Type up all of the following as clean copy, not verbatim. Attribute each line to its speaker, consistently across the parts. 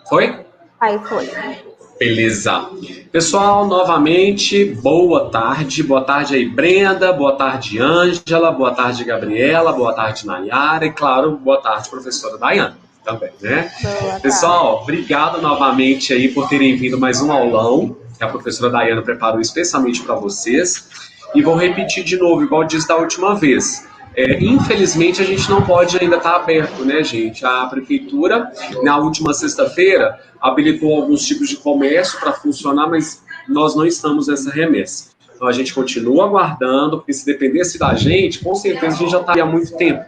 Speaker 1: Foi?
Speaker 2: Aí foi.
Speaker 1: Beleza. Pessoal, novamente, boa tarde. Boa tarde aí, Brenda. Boa tarde, Ângela. Boa tarde, Gabriela. Boa tarde, Nayara. E, claro, boa tarde, professora Daiane. Também, né?
Speaker 2: Boa tarde.
Speaker 1: Pessoal, obrigado novamente aí por terem vindo mais um aulão que a professora Daiane preparou especialmente para vocês. E vou repetir de novo, igual eu disse da última vez. Infelizmente, a gente não pode ainda estar aberto, né, gente? A prefeitura, na última sexta-feira, habilitou alguns tipos de comércio para funcionar, mas nós não estamos nessa remessa. Então, a gente continua aguardando, porque se dependesse da gente, com certeza a gente já estaria há muito tempo.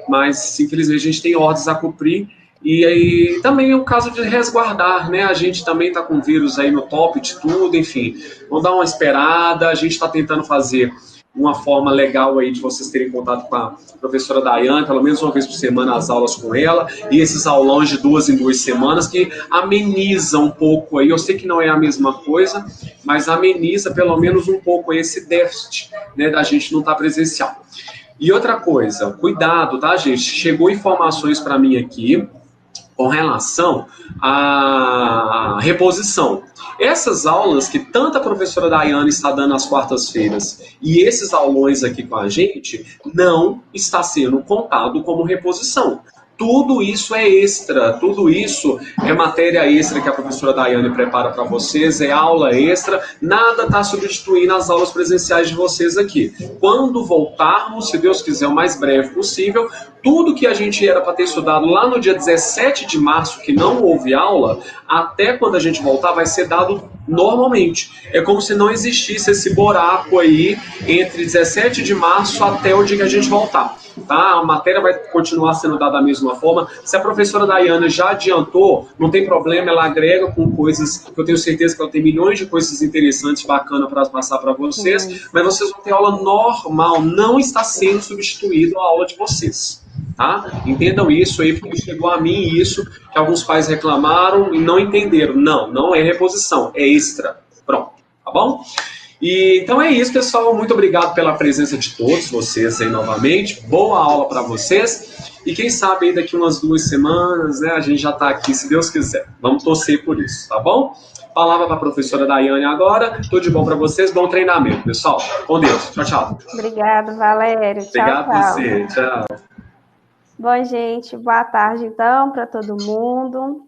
Speaker 1: Mas, infelizmente, a gente tem ordens a cumprir e aí também é o caso de resguardar, né? A gente também está com vírus aí no top de tudo, enfim. Vamos dar uma esperada, a gente está tentando fazer uma forma legal aí de vocês terem contato com a professora Daiane, pelo menos uma vez por semana as aulas com ela, e esses aulões de 2 em 2 semanas que ameniza um pouco aí, eu sei que não é a mesma coisa, mas ameniza pelo menos um pouco esse déficit, né, da gente não estar presencial. E outra coisa, cuidado, tá, gente? Chegou informações para mim aqui com relação à reposição. Essas aulas que tanto a professora Daiane está dando às quartas-feiras e esses aulões aqui com a gente não está sendo contado como reposição. Tudo isso é extra, tudo isso é matéria extra que a professora Daiane prepara para vocês, é aula extra, nada está substituindo as aulas presenciais de vocês aqui. Quando voltarmos, se Deus quiser, o mais breve possível, tudo que a gente era para ter estudado lá no dia 17 de março, que não houve aula, até quando a gente voltar, vai ser dado normalmente. É como se não existisse esse buraco aí entre 17 de março até o dia que a gente voltar. Tá? A matéria vai continuar sendo dada da mesma forma. Se a professora Daiane já adiantou, não tem problema, ela agrega com coisas que eu tenho certeza que ela tem milhões de coisas interessantes, bacanas para passar para
Speaker 2: Sim.
Speaker 1: vocês, mas vocês vão ter aula normal, não está sendo substituído a aula de vocês. Tá? Entendam isso aí, porque chegou a mim isso, que alguns pais reclamaram e não entenderam. Não, não é reposição, é extra. Pronto, tá bom? E, então é isso, pessoal. Muito obrigado pela presença de todos vocês aí novamente. Boa aula para vocês. E quem sabe aí daqui umas 2 semanas, né, a gente já está aqui, se Deus quiser. Vamos torcer por isso, tá bom? Palavra para a professora Daiane agora. Tudo de bom para vocês. Bom treinamento, pessoal. Com Deus. Tchau, tchau.
Speaker 2: Obrigada, Valério. Tchau,
Speaker 1: Obrigado a
Speaker 2: tchau.
Speaker 1: você. Tchau.
Speaker 2: Bom, gente, boa tarde, então, para todo mundo.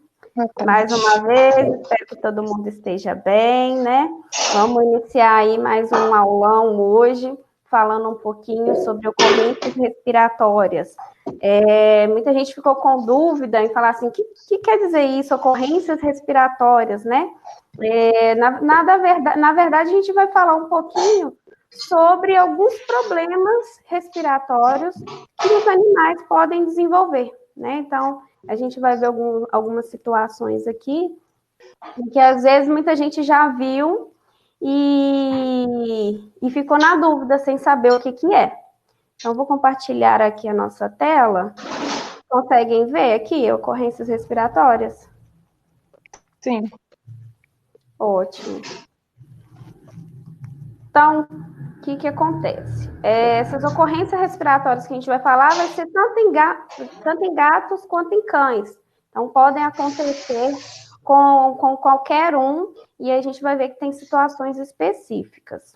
Speaker 2: Mais uma vez, espero que todo mundo esteja bem, né? Vamos iniciar aí mais um aulão hoje, falando um pouquinho sobre ocorrências respiratórias. Muita gente ficou com dúvida em falar assim, o que quer dizer isso, ocorrências respiratórias, né? Na verdade, a gente vai falar um pouquinho sobre alguns problemas respiratórios que os animais podem desenvolver, né? Então, a gente vai ver algumas situações aqui que às vezes muita gente já viu e ficou na dúvida sem saber o que é. Então, vou compartilhar aqui a nossa tela. Conseguem ver aqui ocorrências respiratórias?
Speaker 3: Sim.
Speaker 2: Ótimo. Então, o que acontece? Essas ocorrências respiratórias que a gente vai falar vai ser tanto em gatos quanto em cães. Então, podem acontecer com qualquer um, e a gente vai ver que tem situações específicas.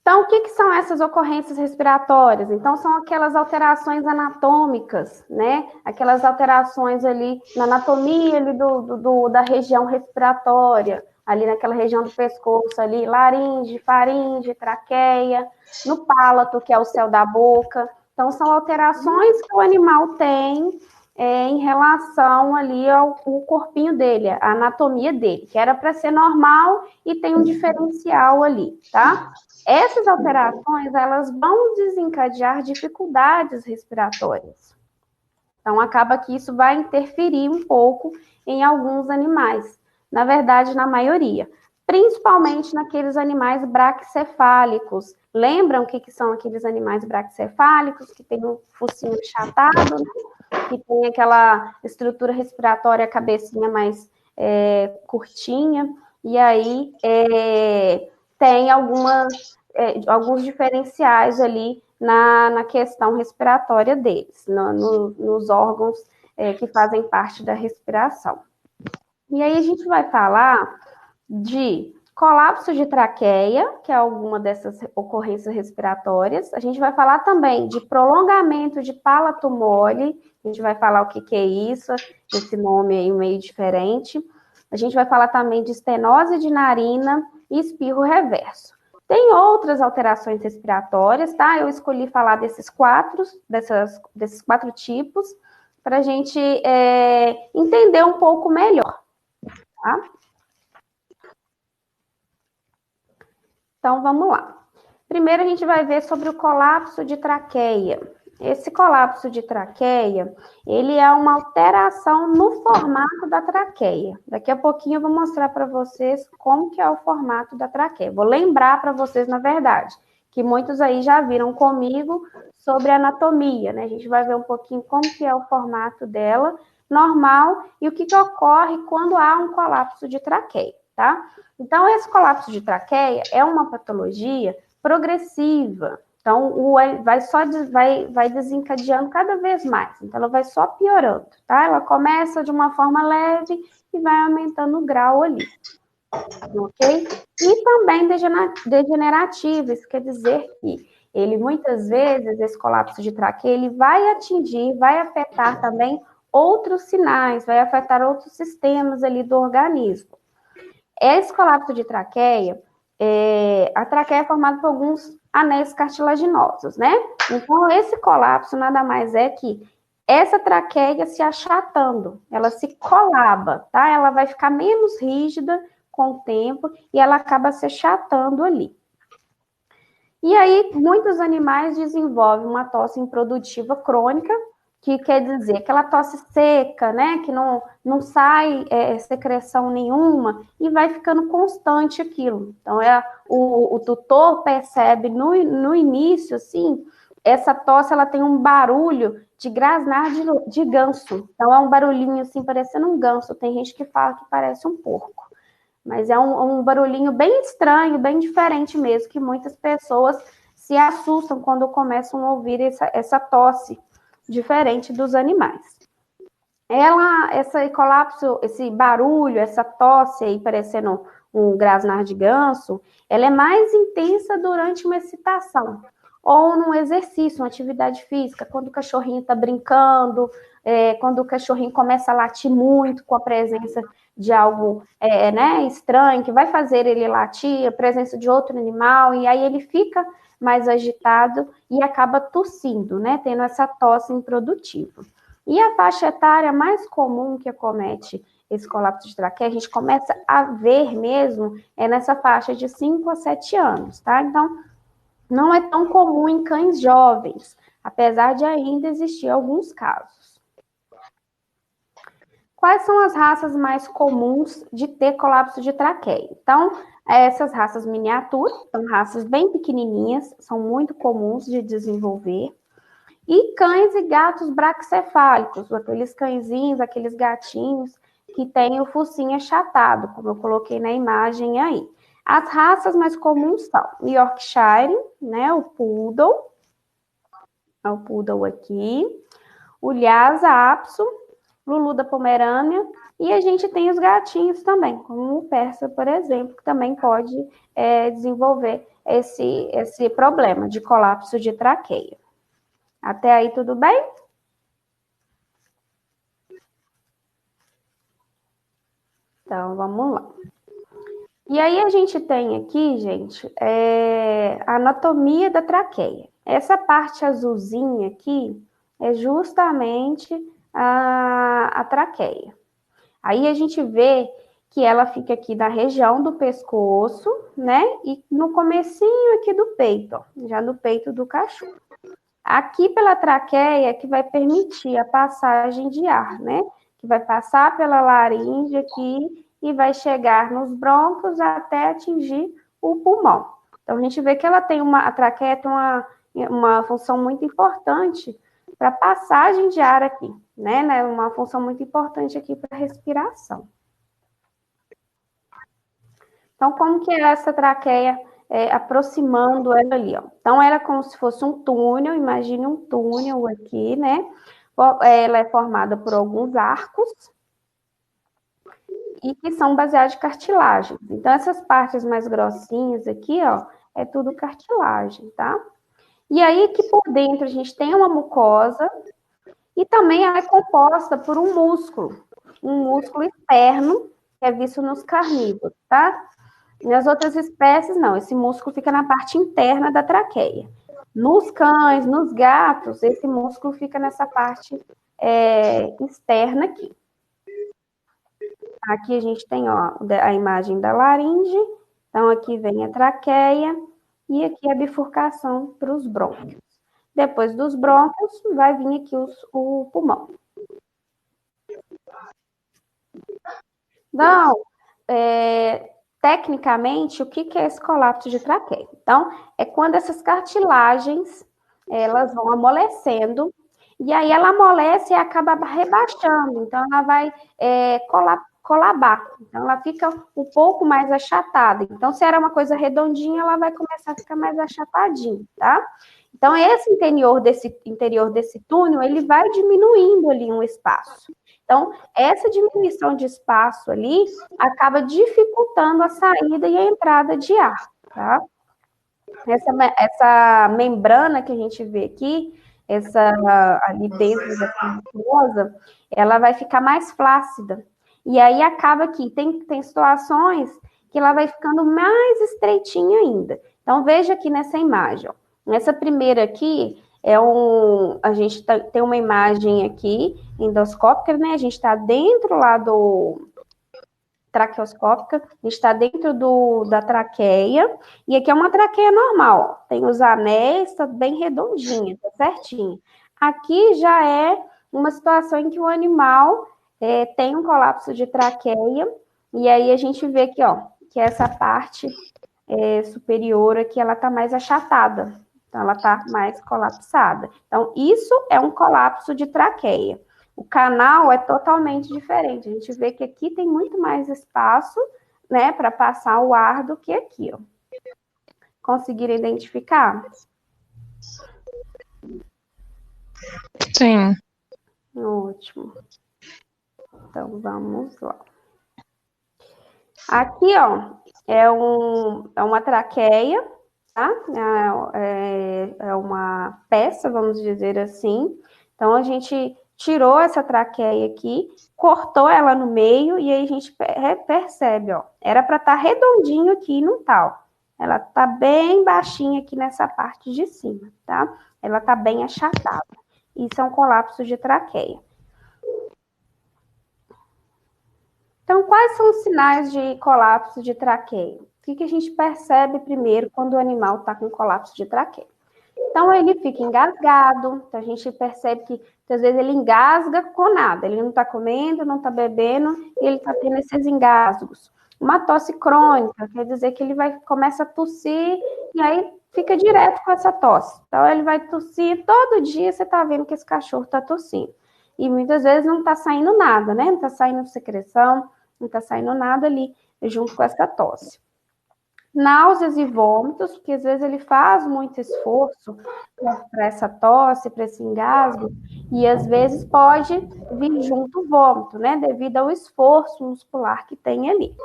Speaker 2: Então, o que são essas ocorrências respiratórias? Então, são aquelas alterações anatômicas, né? Aquelas alterações ali na anatomia ali da região respiratória, ali naquela região do pescoço, ali, laringe, faringe, traqueia, no palato, que é o céu da boca. Então, são alterações que o animal tem em relação ali ao corpinho dele, a anatomia dele, que era para ser normal e tem um diferencial ali, tá? Essas alterações, elas vão desencadear dificuldades respiratórias. Então, acaba que isso vai interferir um pouco em alguns animais. Na verdade, na maioria. Principalmente naqueles animais braquicefálicos. Lembram o que são aqueles animais braquicefálicos? Que tem um focinho achatado, né? Que tem aquela estrutura respiratória, cabecinha mais curtinha. E aí tem alguns diferenciais ali na questão respiratória deles, nos órgãos que fazem parte da respiração. E aí a gente vai falar de colapso de traqueia, que é alguma dessas ocorrências respiratórias. A gente vai falar também de prolongamento de palato mole. A gente vai falar o que é isso, esse nome aí meio diferente. A gente vai falar também de estenose de narina e espirro reverso. Tem outras alterações respiratórias, tá? Eu escolhi falar desses quatro tipos, para a gente entender um pouco melhor, tá? Então, vamos lá. Primeiro, a gente vai ver sobre o colapso de traqueia. Esse colapso de traqueia, ele é uma alteração no formato da traqueia. Daqui a pouquinho eu vou mostrar para vocês como que é o formato da traqueia. Vou lembrar para vocês, na verdade, que muitos aí já viram comigo sobre anatomia, né? A gente vai ver um pouquinho como que é o formato dela, normal, e o que ocorre quando há um colapso de traqueia, tá? Então, esse colapso de traqueia é uma patologia progressiva. Então, vai desencadeando cada vez mais. Então, ela vai só piorando, tá? Ela começa de uma forma leve e vai aumentando o grau ali, ok? E também degenerativo, isso quer dizer que ele, muitas vezes, esse colapso de traqueia, ele vai afetar também outros sinais, vai afetar outros sistemas ali do organismo. Esse colapso de traqueia, a traqueia é formada por alguns anéis cartilaginosos, né? Então, esse colapso nada mais é que essa traqueia se achatando, ela se colaba, tá? Ela vai ficar menos rígida com o tempo e ela acaba se achatando ali. E aí, muitos animais desenvolvem uma tosse improdutiva crônica, que quer dizer aquela tosse seca, né, que não sai secreção nenhuma, e vai ficando constante aquilo. Então, o tutor percebe no início, assim, essa tosse, ela tem um barulho de grasnar de ganso. Então, é um barulhinho, assim, parecendo um ganso. Tem gente que fala que parece um porco. Mas é um barulhinho bem estranho, bem diferente mesmo, que muitas pessoas se assustam quando começam a ouvir essa tosse, diferente dos animais. Esse colapso, esse barulho, essa tosse aí parecendo um grasnar de ganso, ela é mais intensa durante uma excitação ou num exercício, uma atividade física, quando o cachorrinho está brincando, quando o cachorrinho começa a latir muito com a presença de algo né, estranho, que vai fazer ele latir, a presença de outro animal, e aí ele fica mais agitado e acaba tossindo, né, tendo essa tosse improdutiva. E a faixa etária mais comum que acomete esse colapso de traqueia, a gente começa a ver mesmo nessa faixa de 5 a 7 anos, tá? Então, não é tão comum em cães jovens, apesar de ainda existir alguns casos. Quais são as raças mais comuns de ter colapso de traqueia? Então, essas raças miniaturas, são raças bem pequenininhas, são muito comuns de desenvolver. E cães e gatos braquicefálicos, aqueles cãezinhos, aqueles gatinhos que têm o focinho achatado, como eu coloquei na imagem aí. As raças mais comuns são Yorkshire, né, o Poodle aqui, o Lhasa Apso, Lulu da Pomerânia, e a gente tem os gatinhos também, como o Persa, por exemplo, que também pode desenvolver esse problema de colapso de traqueia. Até aí, tudo bem? Então, vamos lá. E aí, a gente tem aqui, gente, a anatomia da traqueia. Essa parte azulzinha aqui é justamente a traqueia. Aí, a gente vê que ela fica aqui na região do pescoço, né? E no comecinho aqui do peito, ó, já no peito do cachorro. Aqui pela traqueia que vai permitir a passagem de ar, né? Que vai passar pela laringe aqui e vai chegar nos brônquios até atingir o pulmão. Então, a gente vê que a traqueia tem uma função muito importante para passagem de ar aqui, né? Uma função muito importante aqui para respiração. Então, como que é essa traqueia aproximando ela ali, ó? Então, era como se fosse um túnel, imagine um túnel aqui, né? Ela é formada por alguns arcos e que são baseados em cartilagem. Então, essas partes mais grossinhas aqui, ó, é tudo cartilagem, tá? E aí, aqui por dentro, a gente tem uma mucosa e também ela é composta por um músculo externo, que é visto nos carnívoros, tá? Nas outras espécies, não. Esse músculo fica na parte interna da traqueia. Nos cães, nos gatos, esse músculo fica nessa parte externa aqui. Aqui a gente tem, ó, a imagem da laringe. Então, aqui vem a traqueia e aqui a bifurcação para os brônquios. Depois dos brônquios, vai vir aqui o pulmão. Então, tecnicamente, o que é esse colapso de traqueia? Então, é quando essas cartilagens, elas vão amolecendo, e aí ela amolece e acaba rebaixando, então ela vai colabar, então ela fica um pouco mais achatada. Então, se era uma coisa redondinha, ela vai começar a ficar mais achatadinha, tá? Então, esse interior desse túnel, ele vai diminuindo ali um espaço. Então, essa diminuição de espaço ali acaba dificultando a saída e a entrada de ar, tá? Essa membrana que a gente vê aqui, ali dentro da mucosa, ela vai ficar mais flácida. E aí acaba que tem situações que ela vai ficando mais estreitinha ainda. Então, veja aqui nessa imagem, ó. Nessa primeira aqui, a gente tem uma imagem aqui, endoscópica, né? A gente está dentro lá do traqueoscópica, a gente está dentro da traqueia, e aqui é uma traqueia normal, ó. Tem os anéis, tá bem redondinha, tá certinho. Aqui já é uma situação em que o animal tem um colapso de traqueia, e aí a gente vê aqui, ó, que essa parte superior aqui, ela tá mais achatada. Então, ela está mais colapsada. Então, isso é um colapso de traqueia. O canal é totalmente diferente. A gente vê que aqui tem muito mais espaço, né, para passar o ar do que aqui, ó. Conseguiram identificar?
Speaker 3: Sim.
Speaker 2: Ótimo. Então, vamos lá. Aqui, ó, é uma traqueia, tá? É uma peça, vamos dizer assim. Então, a gente tirou essa traqueia aqui, cortou ela no meio, e aí a gente percebe, ó, era para estar redondinho aqui e não tá, ó. Ela tá bem baixinha aqui nessa parte de cima, tá? Ela tá bem achatada. Isso é um colapso de traqueia. Então, quais são os sinais de colapso de traqueia? O que a gente percebe primeiro quando o animal está com colapso de traqueia? Então, ele fica engasgado, então a gente percebe que, às vezes, ele engasga com nada, ele não está comendo, não está bebendo, e ele está tendo esses engasgos. Uma tosse crônica, quer dizer que ele começa a tossir, e aí fica direto com essa tosse. Então, ele vai tossir, todo dia você está vendo que esse cachorro está tossindo. E muitas vezes não está saindo nada, né? Não está saindo secreção, não está saindo nada ali junto com essa tosse. Náuseas e vômitos, porque às vezes ele faz muito esforço para essa tosse, para esse engasgo, e às vezes pode vir junto o vômito, né? Devido ao esforço muscular que tem ali.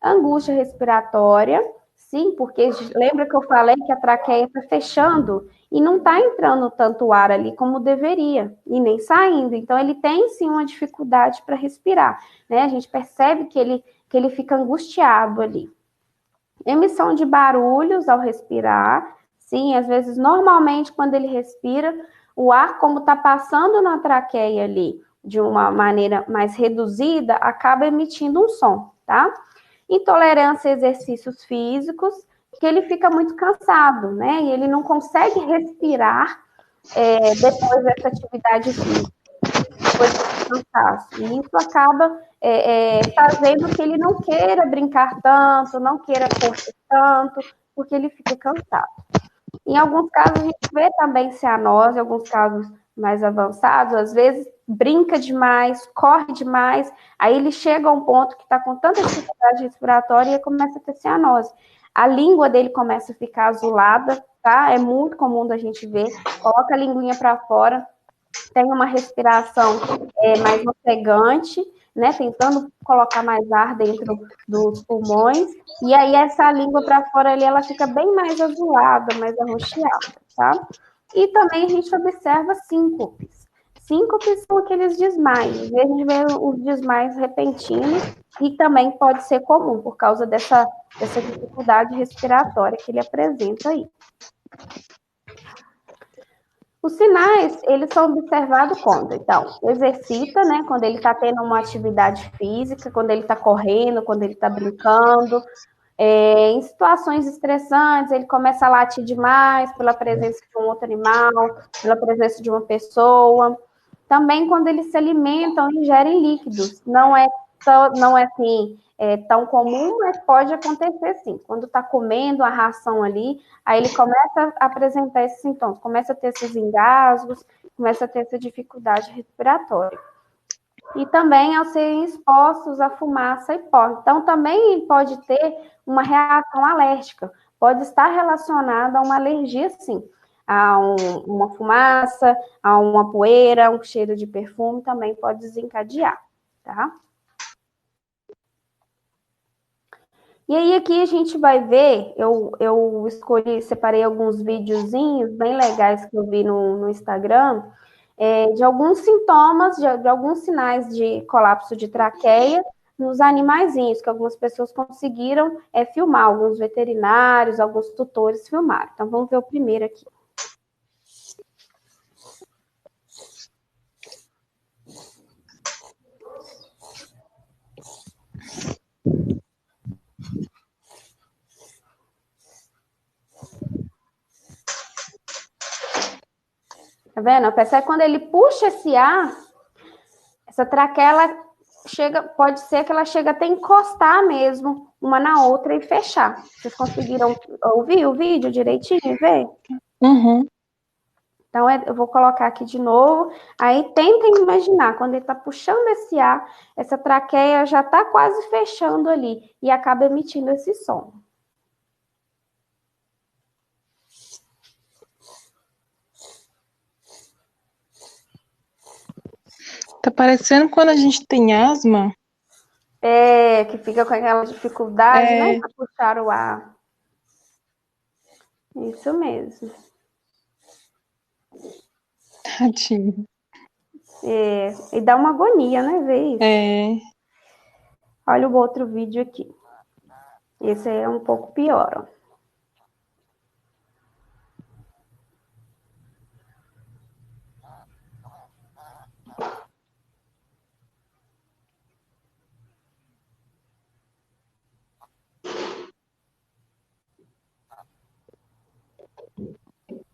Speaker 2: Angústia respiratória, sim, porque lembra que eu falei que a traqueia está fechando e não está entrando tanto ar ali como deveria, e nem saindo. Então, ele tem, sim, uma dificuldade para respirar, né? A gente percebe que ele fica angustiado ali. Emissão de barulhos ao respirar, sim, às vezes, normalmente, quando ele respira, o ar, como está passando na traqueia ali, de uma maneira mais reduzida, acaba emitindo um som, tá? Intolerância a exercícios físicos, que ele fica muito cansado, né? E ele não consegue respirar depois dessa atividade física, depois desse cansaço. E isso acaba fazendo que ele não queira brincar tanto, não queira correr tanto, porque ele fica cansado. Em alguns casos, a gente vê também cianose, em alguns casos mais avançados, às vezes brinca demais, corre demais, aí ele chega a um ponto que está com tanta dificuldade respiratória e começa a ter cianose. A língua dele começa a ficar azulada, tá? É muito comum da gente ver, coloca a linguinha para fora, tem uma respiração mais ofegante, né, tentando colocar mais ar dentro dos pulmões, e aí essa língua para fora ali, ela fica bem mais azulada, mais arroxeada, tá? E também a gente observa síncopes. Síncopes são aqueles desmaios, a gente vê os desmaios repentinos, e também pode ser comum, por causa dessa dificuldade respiratória que ele apresenta aí. Os sinais, eles são observados quando? Então, exercita, né? Quando ele está tendo uma atividade física, quando ele está correndo, quando ele está brincando. Em situações estressantes, ele começa a latir demais pela presença de um outro animal, pela presença de uma pessoa. Também quando eles se alimentam e ingerem líquidos. Não é assim, tão comum, mas pode acontecer sim. Quando está comendo a ração ali, aí ele começa a apresentar esses sintomas, começa a ter esses engasgos, começa a ter essa dificuldade respiratória. E também ao serem expostos à fumaça e pó. Então, também pode ter uma reação alérgica. Pode estar relacionada a uma alergia, sim. Uma fumaça, a uma poeira, um cheiro de perfume, também pode desencadear, tá? E aí aqui a gente vai ver, eu separei alguns videozinhos bem legais que eu vi no Instagram, de alguns sintomas, de alguns sinais de colapso de traqueia nos animaizinhos, que algumas pessoas conseguiram filmar, alguns veterinários, alguns tutores filmaram. Então, vamos ver o primeiro aqui. Tá vendo? Percebe quando ele puxa esse ar, essa traqueia, pode ser que ela chegue até encostar mesmo uma na outra e fechar. Vocês conseguiram ouvir o vídeo direitinho e ver?
Speaker 3: Uhum.
Speaker 2: Então, eu vou colocar aqui de novo. Aí, tentem imaginar, quando ele está puxando esse ar, essa traqueia já está quase fechando ali e acaba emitindo esse som.
Speaker 3: Tá parecendo quando a gente tem asma.
Speaker 2: Que fica com aquela dificuldade, né, para puxar o ar. Isso mesmo.
Speaker 3: Tadinho.
Speaker 2: E dá uma agonia, né, ver isso. Olha o outro vídeo aqui. Esse é um pouco pior, ó.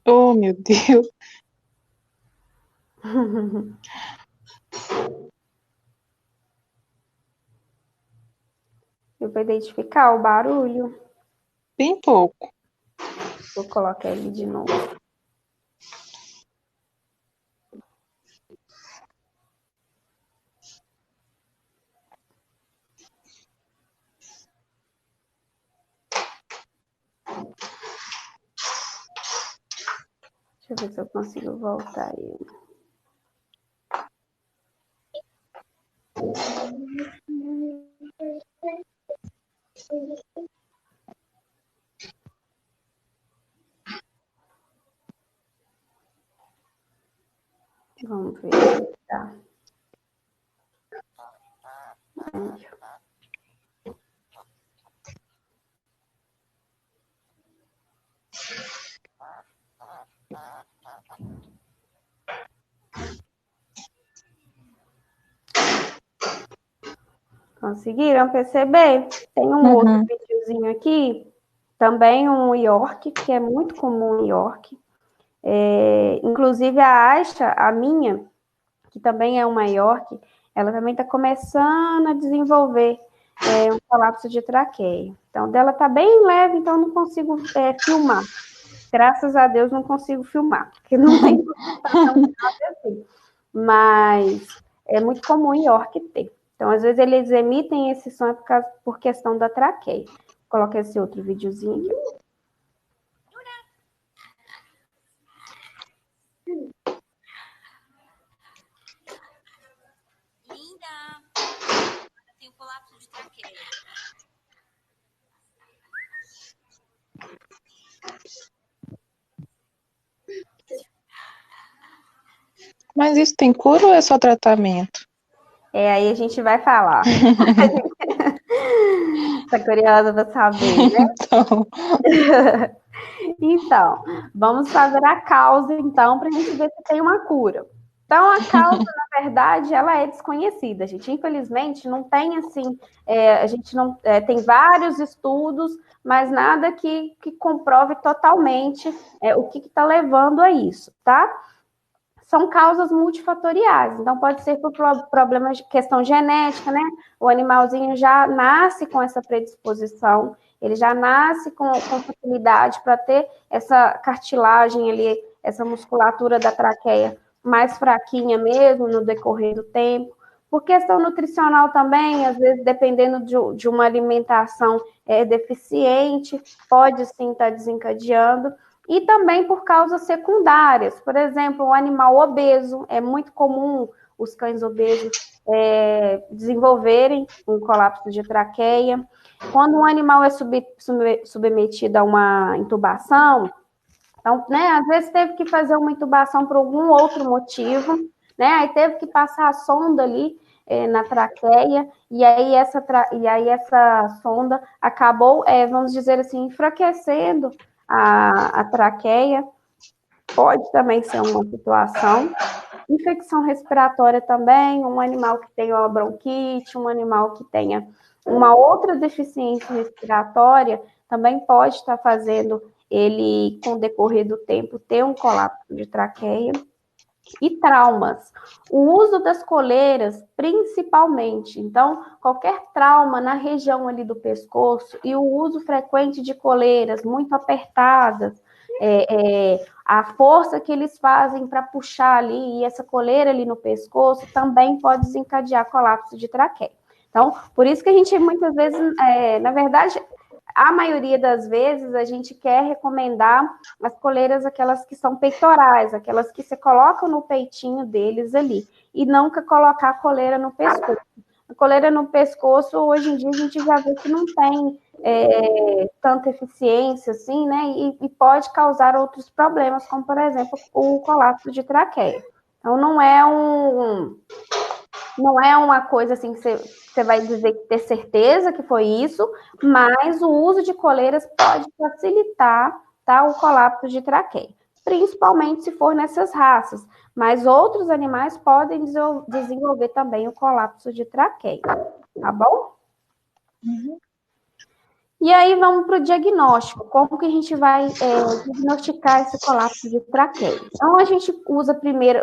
Speaker 3: Oh, meu Deus.
Speaker 2: Eu vou identificar o barulho.
Speaker 3: Bem pouco.
Speaker 2: Vou colocar ele de novo. Deixa eu ver se eu consigo voltar ele. Vamos ver se tá. Conseguiram perceber? Tem um outro videozinho aqui, também um York, que é muito comum em York. Inclusive a Aisha, a minha, que também é uma York, ela também está começando a desenvolver um colapso de traqueia. Então, dela está bem leve, então eu não consigo filmar. Graças a Deus não consigo filmar, porque não tem assim. Mas é muito comum em York ter. Então, às vezes, eles emitem esse som por questão da traqueia. Vou colocar esse outro videozinho aqui.
Speaker 3: Mas isso tem cura ou é só tratamento?
Speaker 2: Aí a gente vai falar. Tá curiosa para saber, né?
Speaker 3: Então,
Speaker 2: Então, vamos fazer a causa, então, para a gente ver se tem uma cura. Então, a causa, na verdade, ela é desconhecida, gente. Infelizmente, não tem assim, a gente não tem vários estudos, mas nada que comprove totalmente o que está levando a isso, tá? São causas multifatoriais, então pode ser por problemas de questão genética, né? O animalzinho já nasce com essa predisposição, ele já nasce com facilidade para ter essa cartilagem ali, essa musculatura da traqueia mais fraquinha mesmo no decorrer do tempo. Por questão nutricional também, às vezes, dependendo de uma alimentação deficiente, pode sim estar desencadeando. E também por causas secundárias. Por exemplo, o animal obeso, é muito comum os cães obesos desenvolverem um colapso de traqueia. Quando um animal é submetido a uma intubação, então, né, às vezes teve que fazer uma intubação por algum outro motivo, né, aí teve que passar a sonda ali na traqueia, e aí essa sonda acabou, vamos dizer assim, enfraquecendo a traqueia, pode também ser uma situação. Infecção respiratória também, um animal que tenha uma bronquite, um animal que tenha uma outra deficiência respiratória, também pode estar fazendo ele, com o decorrer do tempo, ter um colapso de traqueia. E traumas. O uso das coleiras, principalmente. Então, qualquer trauma na região ali do pescoço e o uso frequente de coleiras muito apertadas, a força que eles fazem para puxar ali e essa coleira ali no pescoço também pode desencadear colapso de traqueia. Então, por isso que a gente muitas vezes, na verdade, a maioria das vezes a gente quer recomendar as coleiras, aquelas que são peitorais, aquelas que você coloca no peitinho deles ali, e nunca colocar a coleira no pescoço. A coleira no pescoço, hoje em dia, a gente já vê que não tem tanta eficiência, assim, né? E pode causar outros problemas, como, por exemplo, o colapso de traqueia. Então, não é uma coisa assim que você vai dizer que ter certeza que foi isso, mas o uso de coleiras pode facilitar, tá, o colapso de traqueia, principalmente se for nessas raças, mas outros animais podem desenvolver também o colapso de traqueia, tá bom?
Speaker 3: uhum.
Speaker 2: E aí vamos para o diagnóstico, como que a gente vai diagnosticar esse colapso de traqueia? Então a gente usa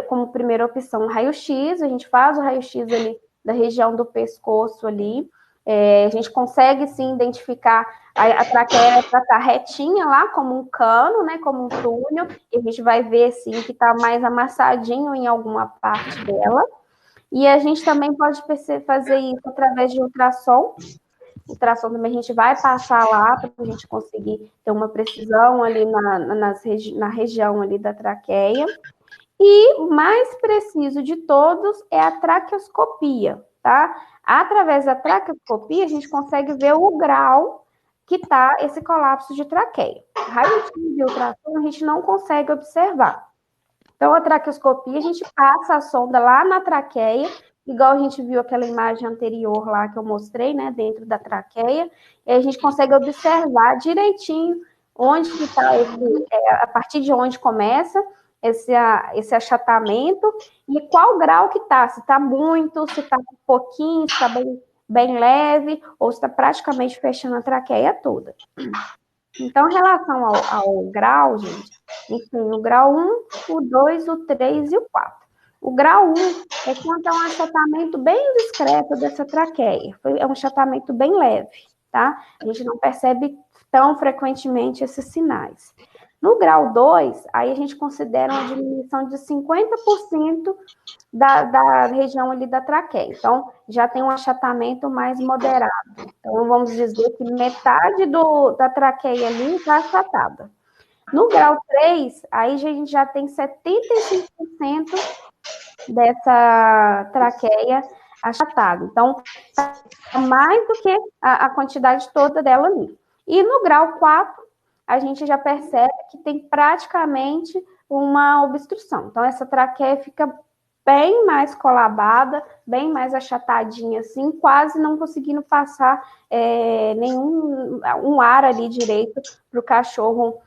Speaker 2: como primeira opção o raio-x, a gente faz o raio-x ali da região do pescoço ali, a gente consegue sim identificar a traqueia para estar retinha lá, como um cano, né, como um túnel, e a gente vai ver sim que está mais amassadinho em alguma parte dela. E a gente também pode fazer isso através de ultrassom. Ultrassom também a gente vai passar lá para a gente conseguir ter uma precisão ali na região ali da traqueia. E o mais preciso de todos é a traqueoscopia, tá? Através da traqueoscopia, a gente consegue ver o grau que está esse colapso de traqueia. Raio-x e ultrassom a gente não consegue observar. Então, a traqueoscopia, a gente passa a sonda lá na traqueia, igual a gente viu aquela imagem anterior lá que eu mostrei, né, dentro da traqueia, e a gente consegue observar direitinho onde que está a partir de onde começa esse achatamento e qual grau que está, se está muito, se está um pouquinho, se está bem leve, ou se está praticamente fechando a traqueia toda. Então, em relação ao grau, gente, a gente tem o grau 1, o 2, o 3 e o 4. O grau 1 é quando é um achatamento bem discreto dessa traqueia. É um achatamento bem leve, tá? A gente não percebe tão frequentemente esses sinais. No grau 2, aí a gente considera uma diminuição de 50% da região ali da traqueia. Então, já tem um achatamento mais moderado. Então, vamos dizer que metade da traqueia ali está achatada. No grau 3, aí a gente já tem 75% dessa traqueia achatada. Então, é mais do que a quantidade toda dela ali. E no grau 4, a gente já percebe que tem praticamente uma obstrução. Então, essa traqueia fica bem mais colabada, bem mais achatadinha, assim, quase não conseguindo passar um ar ali direito para o cachorro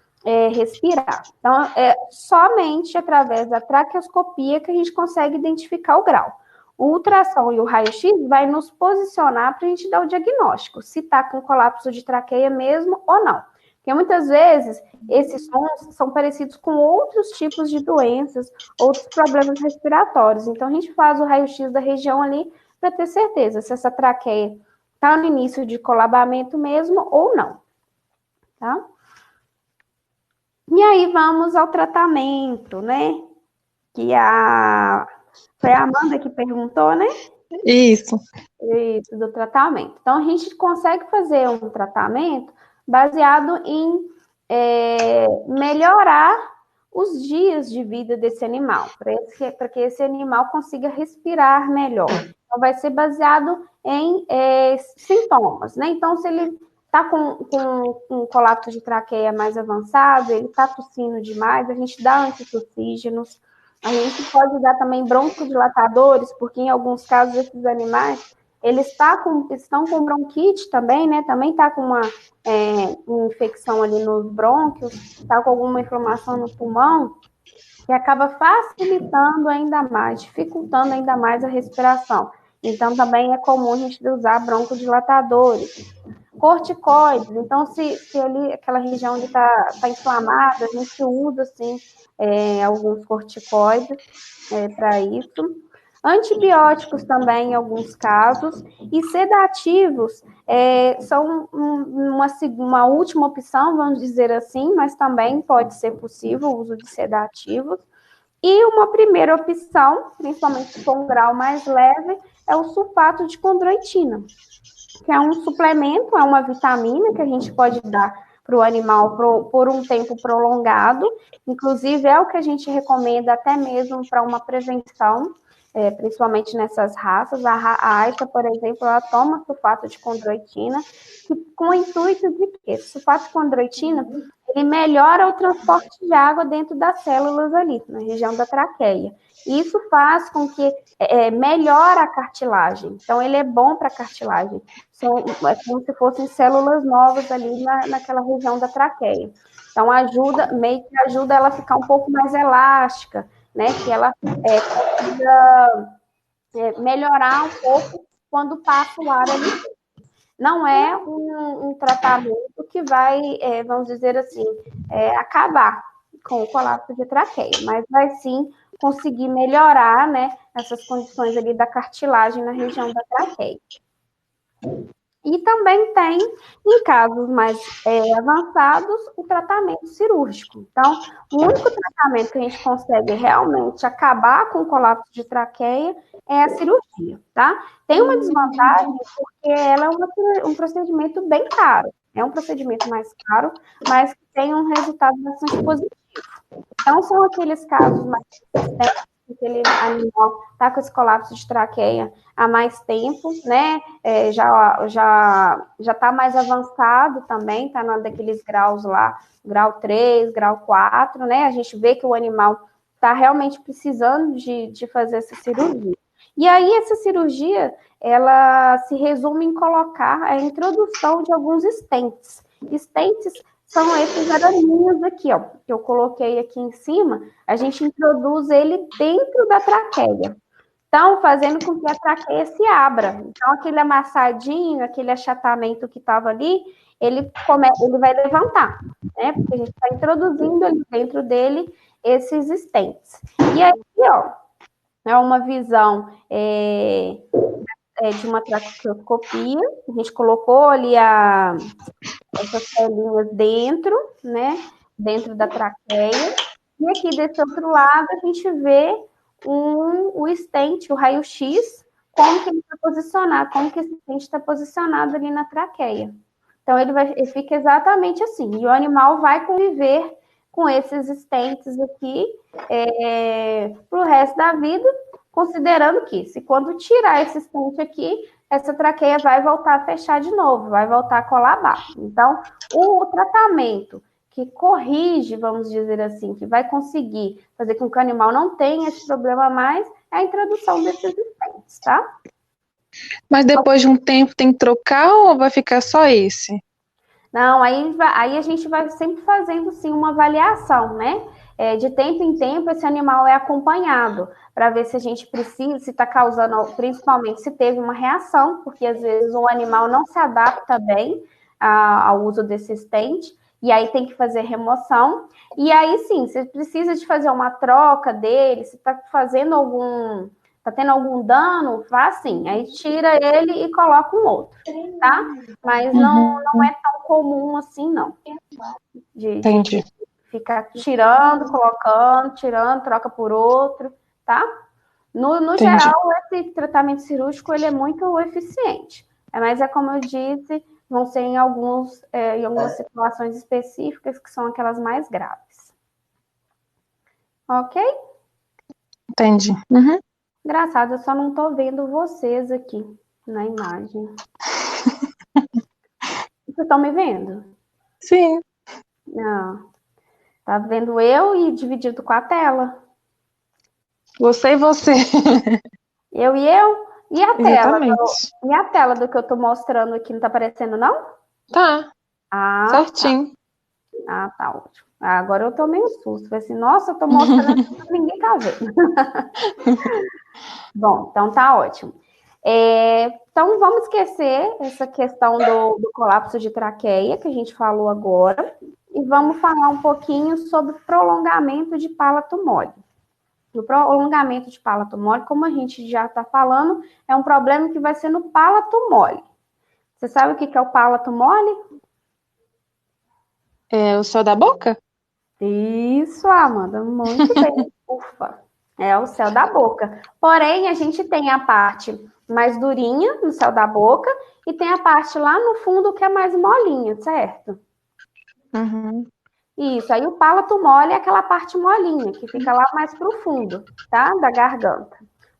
Speaker 2: respirar. Então, é somente através da traqueoscopia que a gente consegue identificar o grau. O ultrassom e o raio-x vai nos posicionar para a gente dar o diagnóstico, se está com colapso de traqueia mesmo ou não. Porque muitas vezes esses sons são parecidos com outros tipos de doenças, outros problemas respiratórios. Então, a gente faz o raio-x da região ali para ter certeza se essa traqueia está no início de colabamento mesmo ou não. Tá? E aí vamos ao tratamento, né? Foi a Amanda que perguntou, né?
Speaker 3: Isso.
Speaker 2: Isso, do tratamento. Então, a gente consegue fazer um tratamento baseado em melhorar os dias de vida desse animal, para que esse animal consiga respirar melhor. Então, vai ser baseado em sintomas, né? Então, se ele está com um colapso de traqueia mais avançado, ele está tossindo demais, a gente dá antitussígenos. A gente pode dar também broncodilatadores, porque em alguns casos esses animais, eles estão com bronquite também, né? Também está com uma infecção ali nos brônquios, está com alguma inflamação no pulmão, que acaba facilitando ainda mais, dificultando ainda mais a respiração. Então, também é comum a gente usar broncodilatadores. Corticoides, então, se ali aquela região está inflamada, a gente usa, assim, alguns corticoides para isso. Antibióticos também, em alguns casos, e sedativos são uma última opção, vamos dizer assim, mas também pode ser possível o uso de sedativos. E uma primeira opção, principalmente se for um grau mais leve, é o sulfato de condroitina, que é um suplemento, é uma vitamina que a gente pode dar para o animal por um tempo prolongado. Inclusive, é o que a gente recomenda até mesmo para uma prevenção, principalmente nessas raças. A Aisha, por exemplo, ela toma sulfato de condroitina, com o intuito de quê? Esse sulfato de condroitina, ele melhora o transporte de água dentro das células ali, na região da traqueia. Isso faz com que melhora a cartilagem. Então, ele é bom para a cartilagem. É como se fossem células novas ali naquela região da traqueia. Então, meio que ajuda ela a ficar um pouco mais elástica, né? Que ela consiga melhorar um pouco quando passa o ar ali. Não é um tratamento que vai, vamos dizer assim, acabar com o colapso de traqueia, mas vai sim conseguir melhorar, né, essas condições ali da cartilagem na região da traqueia. E também tem, em casos mais avançados, o tratamento cirúrgico. Então, o único tratamento que a gente consegue realmente acabar com o colapso de traqueia é a cirurgia, tá? Tem uma desvantagem porque ela é um procedimento bem caro. É um procedimento mais caro, mas que tem um resultado bastante positivo. Então, são aqueles casos mais resistentes, aquele animal está com esse colapso de traqueia há mais tempo, né? Já está mais avançado também, está daqueles graus lá, grau 3, grau 4, né? A gente vê que o animal está realmente precisando de fazer essa cirurgia. E aí, essa cirurgia, ela se resume em colocar a introdução de alguns stents. Stents são esses araminhos aqui, ó, que eu coloquei aqui em cima, a gente introduz ele dentro da traqueia. Então, fazendo com que a traqueia se abra. Então, aquele amassadinho, aquele achatamento que estava ali, ele vai levantar, né? Porque a gente está introduzindo ali dentro dele esses stents. E aí, ó, é uma visão de uma traqueoscopia. A gente colocou ali essas celinhas dentro, né? Dentro da traqueia. E aqui desse outro lado a gente vê o stent, o raio-x, como que ele está posicionado, como que esse stent está posicionado ali na traqueia. Então ele fica exatamente assim. E o animal vai conviver com esses stents aqui para o resto da vida, considerando que se quando tirar esse stent aqui, essa traqueia vai voltar a fechar de novo, vai voltar a colabar. Então, o tratamento que corrige, vamos dizer assim, que vai conseguir fazer com que o animal não tenha esse problema mais, é a introdução desses stents, tá?
Speaker 3: Mas depois de um tempo tem que trocar ou vai ficar só esse?
Speaker 2: Não, aí a gente vai sempre fazendo, sim, uma avaliação, né? De tempo em tempo, esse animal é acompanhado, para ver se a gente precisa, se está causando, principalmente se teve uma reação, porque às vezes o animal não se adapta bem ao uso desse stent, e aí tem que fazer remoção. E aí, sim, você precisa de fazer uma troca dele, se está fazendo tá tendo algum dano, faz assim, aí tira ele e coloca um outro, tá? Mas não é tão comum assim, não.
Speaker 3: Entendi.
Speaker 2: Ficar tirando, troca por outro, tá? No
Speaker 3: Entendi.
Speaker 2: geral, esse tratamento cirúrgico, ele é muito eficiente. Mas é como eu disse, vão ser em algumas situações específicas, que são aquelas mais graves. Ok?
Speaker 3: Entendi. Uhum.
Speaker 2: Engraçado, eu só não tô vendo vocês aqui na imagem. Vocês estão me vendo?
Speaker 3: Sim.
Speaker 2: Não. Tá vendo eu e dividido com a tela.
Speaker 3: Você e você.
Speaker 2: Eu e eu? E a tela?
Speaker 3: Exatamente.
Speaker 2: E a tela do que eu tô mostrando aqui não tá aparecendo, não?
Speaker 3: Tá,
Speaker 2: Ah,
Speaker 3: certinho.
Speaker 2: tá ótimo. Agora eu tô meio susto. Falei assim, nossa, eu tô mostrando aqui, mas ninguém tá vendo. Bom, então tá ótimo. Então vamos esquecer essa questão do colapso de traqueia que a gente falou agora e vamos falar um pouquinho sobre prolongamento de palato mole. O prolongamento de palato mole, como a gente já está falando, é um problema que vai ser no palato mole. Você sabe o que é o palato mole?
Speaker 3: É o céu da boca?
Speaker 2: Isso, Amanda, muito bem. Ufa, é o céu da boca. Porém, a gente tem a parte mais durinha no céu da boca e tem a parte lá no fundo que é mais molinha, certo?
Speaker 3: Uhum.
Speaker 2: Isso, aí o palato mole é aquela parte molinha, que fica lá mais pro fundo, tá? Da garganta.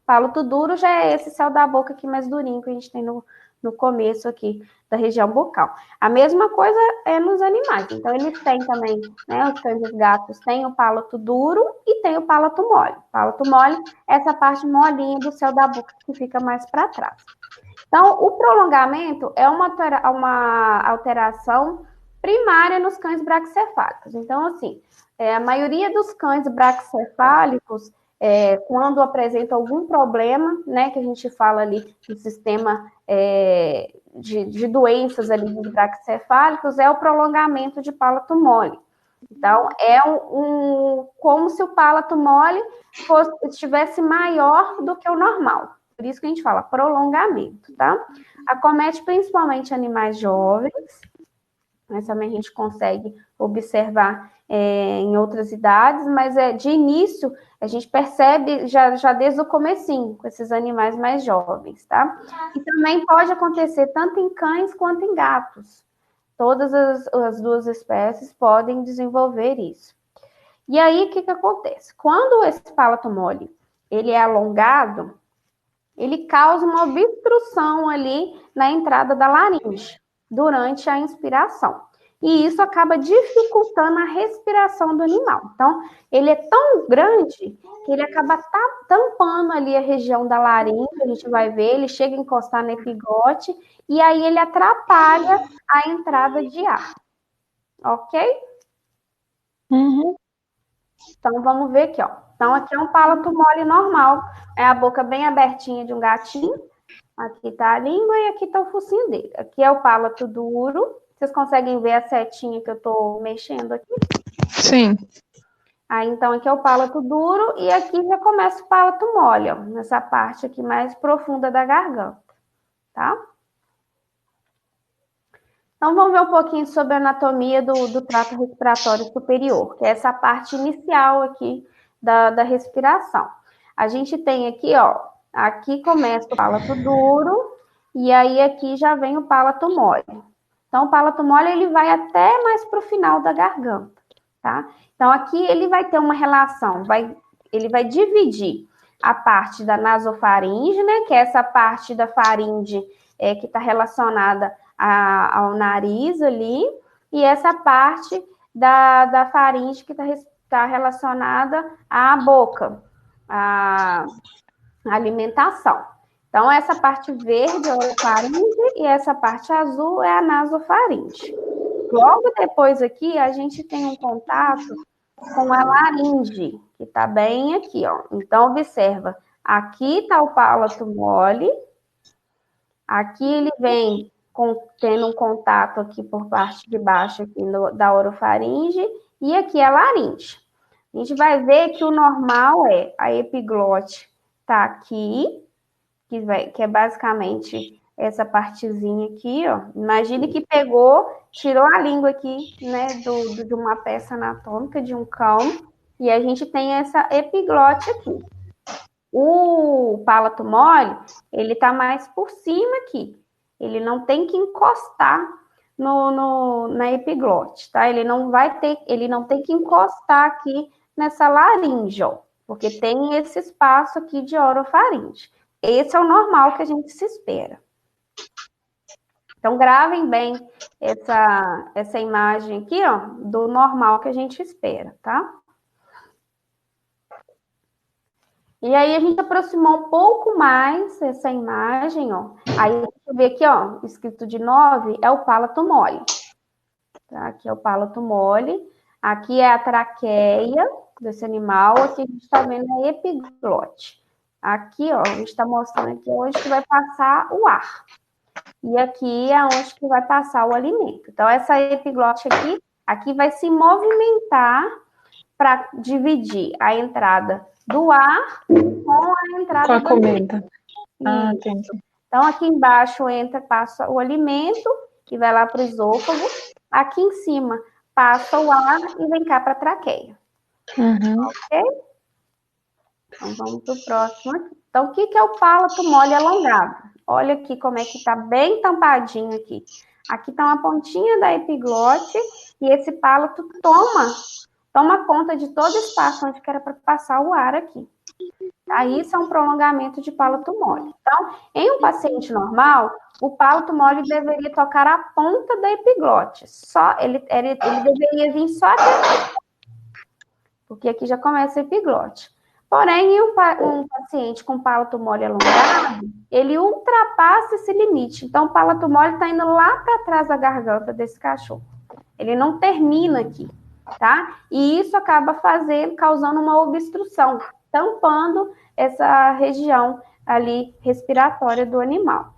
Speaker 2: Palato duro já é esse céu da boca aqui mais durinho que a gente tem no começo aqui da região bucal. A mesma coisa é nos animais. Então, eles têm também, né? Os cães e os gatos têm o palato duro e tem o palato mole. Palato mole é essa parte molinha do céu da boca que fica mais para trás. Então, o prolongamento é uma alteração primária nos cães braquicefálicos. Então, assim, a maioria dos cães braquicefálicos, quando apresenta algum problema, né, que a gente fala ali do sistema de doenças ali dos braquicefálicos, é o prolongamento de palato mole. Então, é como se o palato mole estivesse maior do que o normal. Por isso que a gente fala prolongamento, tá? Acomete principalmente animais jovens, mas também a gente consegue observar em outras idades, mas de início a gente percebe já desde o comecinho com esses animais mais jovens, tá? E também pode acontecer tanto em cães quanto em gatos. Todas as duas espécies podem desenvolver isso. E aí, o que acontece? Quando esse palato mole ele é alongado, ele causa uma obstrução ali na entrada da laringe durante a inspiração. E isso acaba dificultando a respiração do animal. Então, ele é tão grande que ele acaba tampando ali a região da laringe, a gente vai ver, ele chega a encostar no epigote, e aí ele atrapalha a entrada de ar. Ok?
Speaker 3: Uhum.
Speaker 2: Então, vamos ver aqui, ó. Então, aqui é um palato mole normal. É a boca bem abertinha de um gatinho. Aqui tá a língua e aqui tá o focinho dele. Aqui é o palato duro. Vocês conseguem ver a setinha que eu tô mexendo aqui?
Speaker 3: Sim.
Speaker 2: Aí, então, aqui é o palato duro e aqui já começa o palato mole, ó. Nessa parte aqui mais profunda da garganta, tá? Então, vamos ver um pouquinho sobre a anatomia do trato respiratório superior, que é essa parte inicial aqui da respiração. A gente tem aqui, ó, aqui começa o palato duro e aí aqui já vem o palato mole. Então, o palato mole, ele vai até mais para o final da garganta, tá? Então, aqui ele vai ter uma relação, ele vai dividir a parte da nasofaringe, né, que é essa parte da faringe que está relacionada ao nariz ali, e essa parte da faringe que está relacionada à boca, alimentação. Então, essa parte verde é a orofaringe e essa parte azul é a nasofaringe. Logo depois aqui, a gente tem um contato com a laringe, que está bem aqui, ó. Então, observa, aqui está o palato mole, aqui ele vem tendo um contato aqui por parte de baixo aqui da orofaringe, e aqui é a laringe. A gente vai ver que o normal é a epiglote tá aqui, que é basicamente essa partezinha aqui, ó. Imagine que pegou, tirou a língua aqui, né, de uma peça anatômica de um cão, e a gente tem essa epiglote aqui. O palato mole, ele tá mais por cima aqui. Ele não tem que encostar na epiglote, tá? Ele não tem que encostar aqui nessa laringe, ó, porque tem esse espaço aqui de orofaringe. Esse é o normal que a gente se espera. Então, gravem bem essa imagem aqui, ó, do normal que a gente espera, tá? E aí, a gente aproximou um pouco mais essa imagem, ó. Aí, a gente vê aqui, ó, escrito de 9, é o palato mole. Tá? Aqui é o palato mole. Aqui é a traqueia desse animal. Aqui a gente está vendo a epiglote. Aqui, ó, a gente está mostrando aqui onde que vai passar o ar. E aqui é onde que vai passar o alimento. Então, essa epiglote aqui vai se movimentar para dividir a entrada do ar com a entrada
Speaker 3: Com a
Speaker 2: do
Speaker 3: comida.
Speaker 2: alimento.
Speaker 3: Ah, entendi.
Speaker 2: Então, aqui embaixo passa o alimento, que vai lá para o esôfago. Aqui em cima passa o ar e vem cá para a traqueia.
Speaker 3: Uhum.
Speaker 2: Ok? Então, vamos para o próximo aqui. Então, o que é o palato mole alongado? Olha aqui como é que está bem tampadinho aqui. Aqui está uma pontinha da epiglote e esse palato toma conta de todo o espaço onde que era para passar o ar aqui. Tá? Isso é um prolongamento de palato mole. Então, em um paciente normal, o palato mole deveria tocar a ponta da epiglote. Ele deveria vir só até aqui, porque aqui já começa a epiglote. Porém, um paciente com palato mole alongado, ele ultrapassa esse limite. Então, o palato mole está indo lá para trás da garganta desse cachorro. Ele não termina aqui, tá? E isso acaba causando uma obstrução, tampando essa região ali respiratória do animal.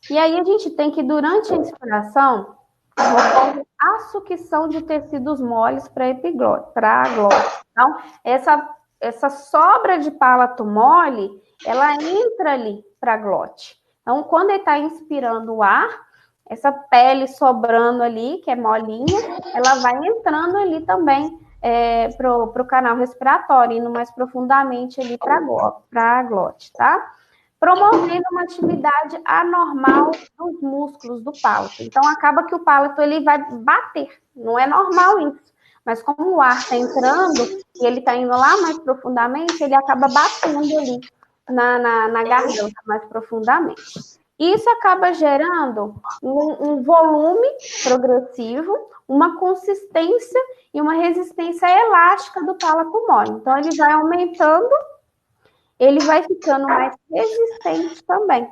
Speaker 2: E aí a gente tem que, durante a inspiração, ocorre a sucção de tecidos moles para a glote. Então, essa sobra de palato mole, ela entra ali para a glote. Então, quando ele está inspirando o ar, essa pele sobrando ali, que é molinha, ela vai entrando ali também para o canal respiratório, indo mais profundamente ali para a glote, tá? Promovendo uma atividade anormal dos músculos do palato. Então, acaba que o palato ele vai bater. Não é normal isso. Mas como o ar está entrando e ele está indo lá mais profundamente, ele acaba batendo ali na garganta mais profundamente. Isso acaba gerando um volume progressivo, uma consistência e uma resistência elástica do palato mole. Então, ele vai aumentando, ele vai ficando mais resistente também,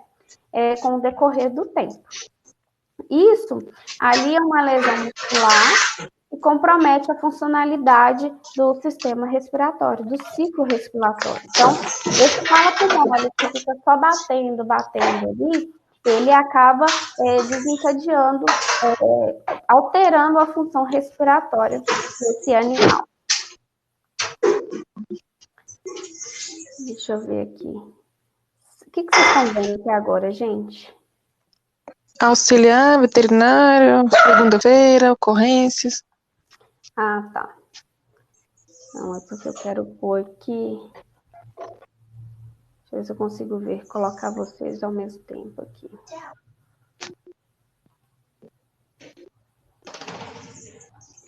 Speaker 2: com o decorrer do tempo. Isso ali é uma lesão muscular e compromete a funcionalidade do sistema respiratório, do ciclo respiratório. Então, esse palato mole que fica só batendo ali, ele acaba desencadeando, alterando a função respiratória desse animal. Deixa eu ver aqui. O que vocês estão vendo aqui agora, gente?
Speaker 3: Auxiliar, veterinário, segunda-feira, ocorrências.
Speaker 2: Ah, tá. Não, é porque eu quero pôr aqui. Deixa eu ver se eu consigo colocar vocês ao mesmo tempo aqui.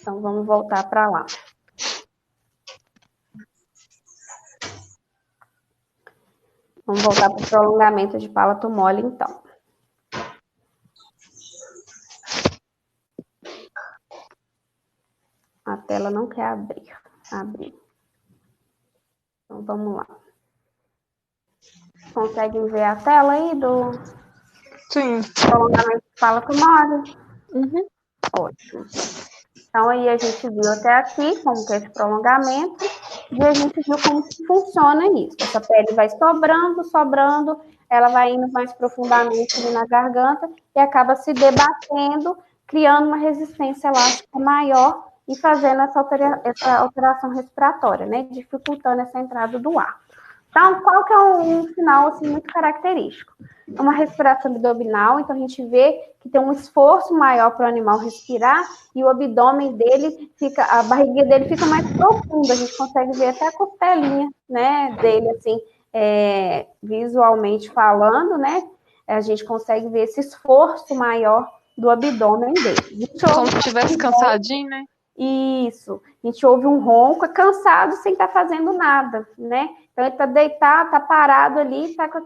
Speaker 2: Então, vamos voltar para lá. Vamos voltar para o prolongamento de palato mole, então. A tela não quer abrir. Então, vamos lá. Conseguem ver a tela aí do
Speaker 3: Sim.
Speaker 2: prolongamento de fala mole?
Speaker 3: Uhum.
Speaker 2: Ótimo. Então, aí a gente viu até aqui como que é esse prolongamento, e a gente viu como que funciona isso. Essa pele vai sobrando, ela vai indo mais profundamente ali na garganta e acaba se debatendo, criando uma resistência elástica maior e fazendo essa alteração respiratória, né? Dificultando essa entrada do ar. Então, qual que é um sinal assim, muito característico? É uma respiração abdominal, então a gente vê que tem um esforço maior para o animal respirar e o abdômen dele fica, a barriguinha dele fica mais profunda, a gente consegue ver até a costelinha, né, dele, assim, visualmente falando, né, a gente consegue ver esse esforço maior do abdômen dele.
Speaker 3: Como se estivesse cansadinho, né?
Speaker 2: Isso, a gente ouve um ronco, é cansado sem estar fazendo nada, né? Então ele está deitado, está parado ali, está com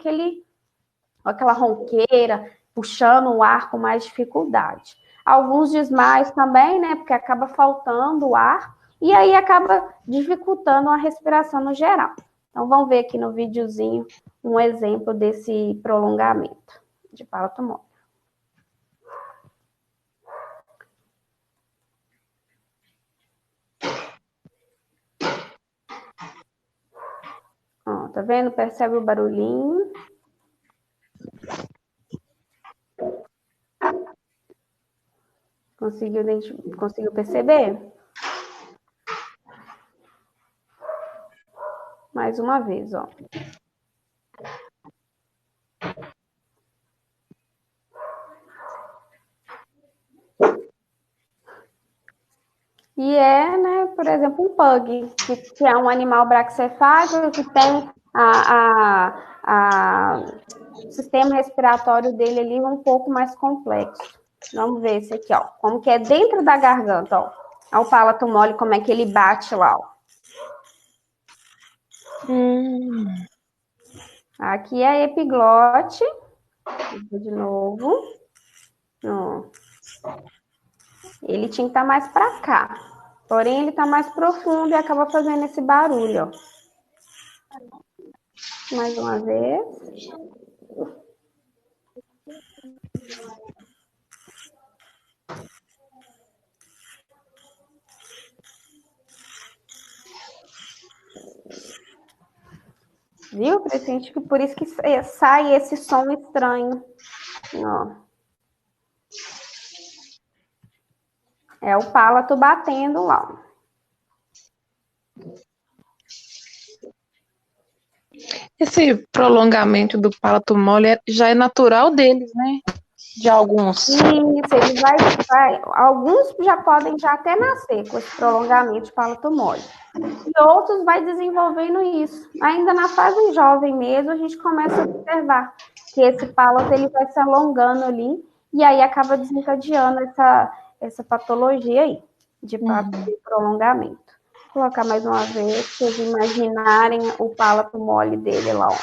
Speaker 2: aquela ronqueira, puxando o ar com mais dificuldade. Alguns desmaios também, né? Porque acaba faltando o ar e aí acaba dificultando a respiração no geral. Então vamos ver aqui no videozinho um exemplo desse prolongamento de palato mole. Ó, tá vendo? Percebe o barulhinho? Conseguiu perceber? Mais uma vez, ó. E né, por exemplo, um pug, que é um animal braquicefálico, que tem o sistema respiratório dele ali um pouco mais complexo. Vamos ver esse aqui, ó. Como que é dentro da garganta, ó. Olha o palato mole, como é que ele bate lá, ó. Aqui é a epiglote. De novo. Ó. Ele tinha que estar mais para cá. Porém, ele está mais profundo e acaba fazendo esse barulho, ó. Mais uma vez. Viu, presente? Por isso que sai esse som estranho. Ó. É o palato batendo lá.
Speaker 3: Esse prolongamento do palato mole já é natural deles, né? De alguns.
Speaker 2: Isso, ele vai. Alguns já podem já até nascer com esse prolongamento de palato mole. E outros vai desenvolvendo isso. Ainda na fase jovem mesmo, a gente começa a observar que esse palato ele vai se alongando ali e aí acaba desencadeando essa patologia aí de prolongamento. Vou colocar mais uma vez para vocês imaginarem o palato mole dele lá, ó.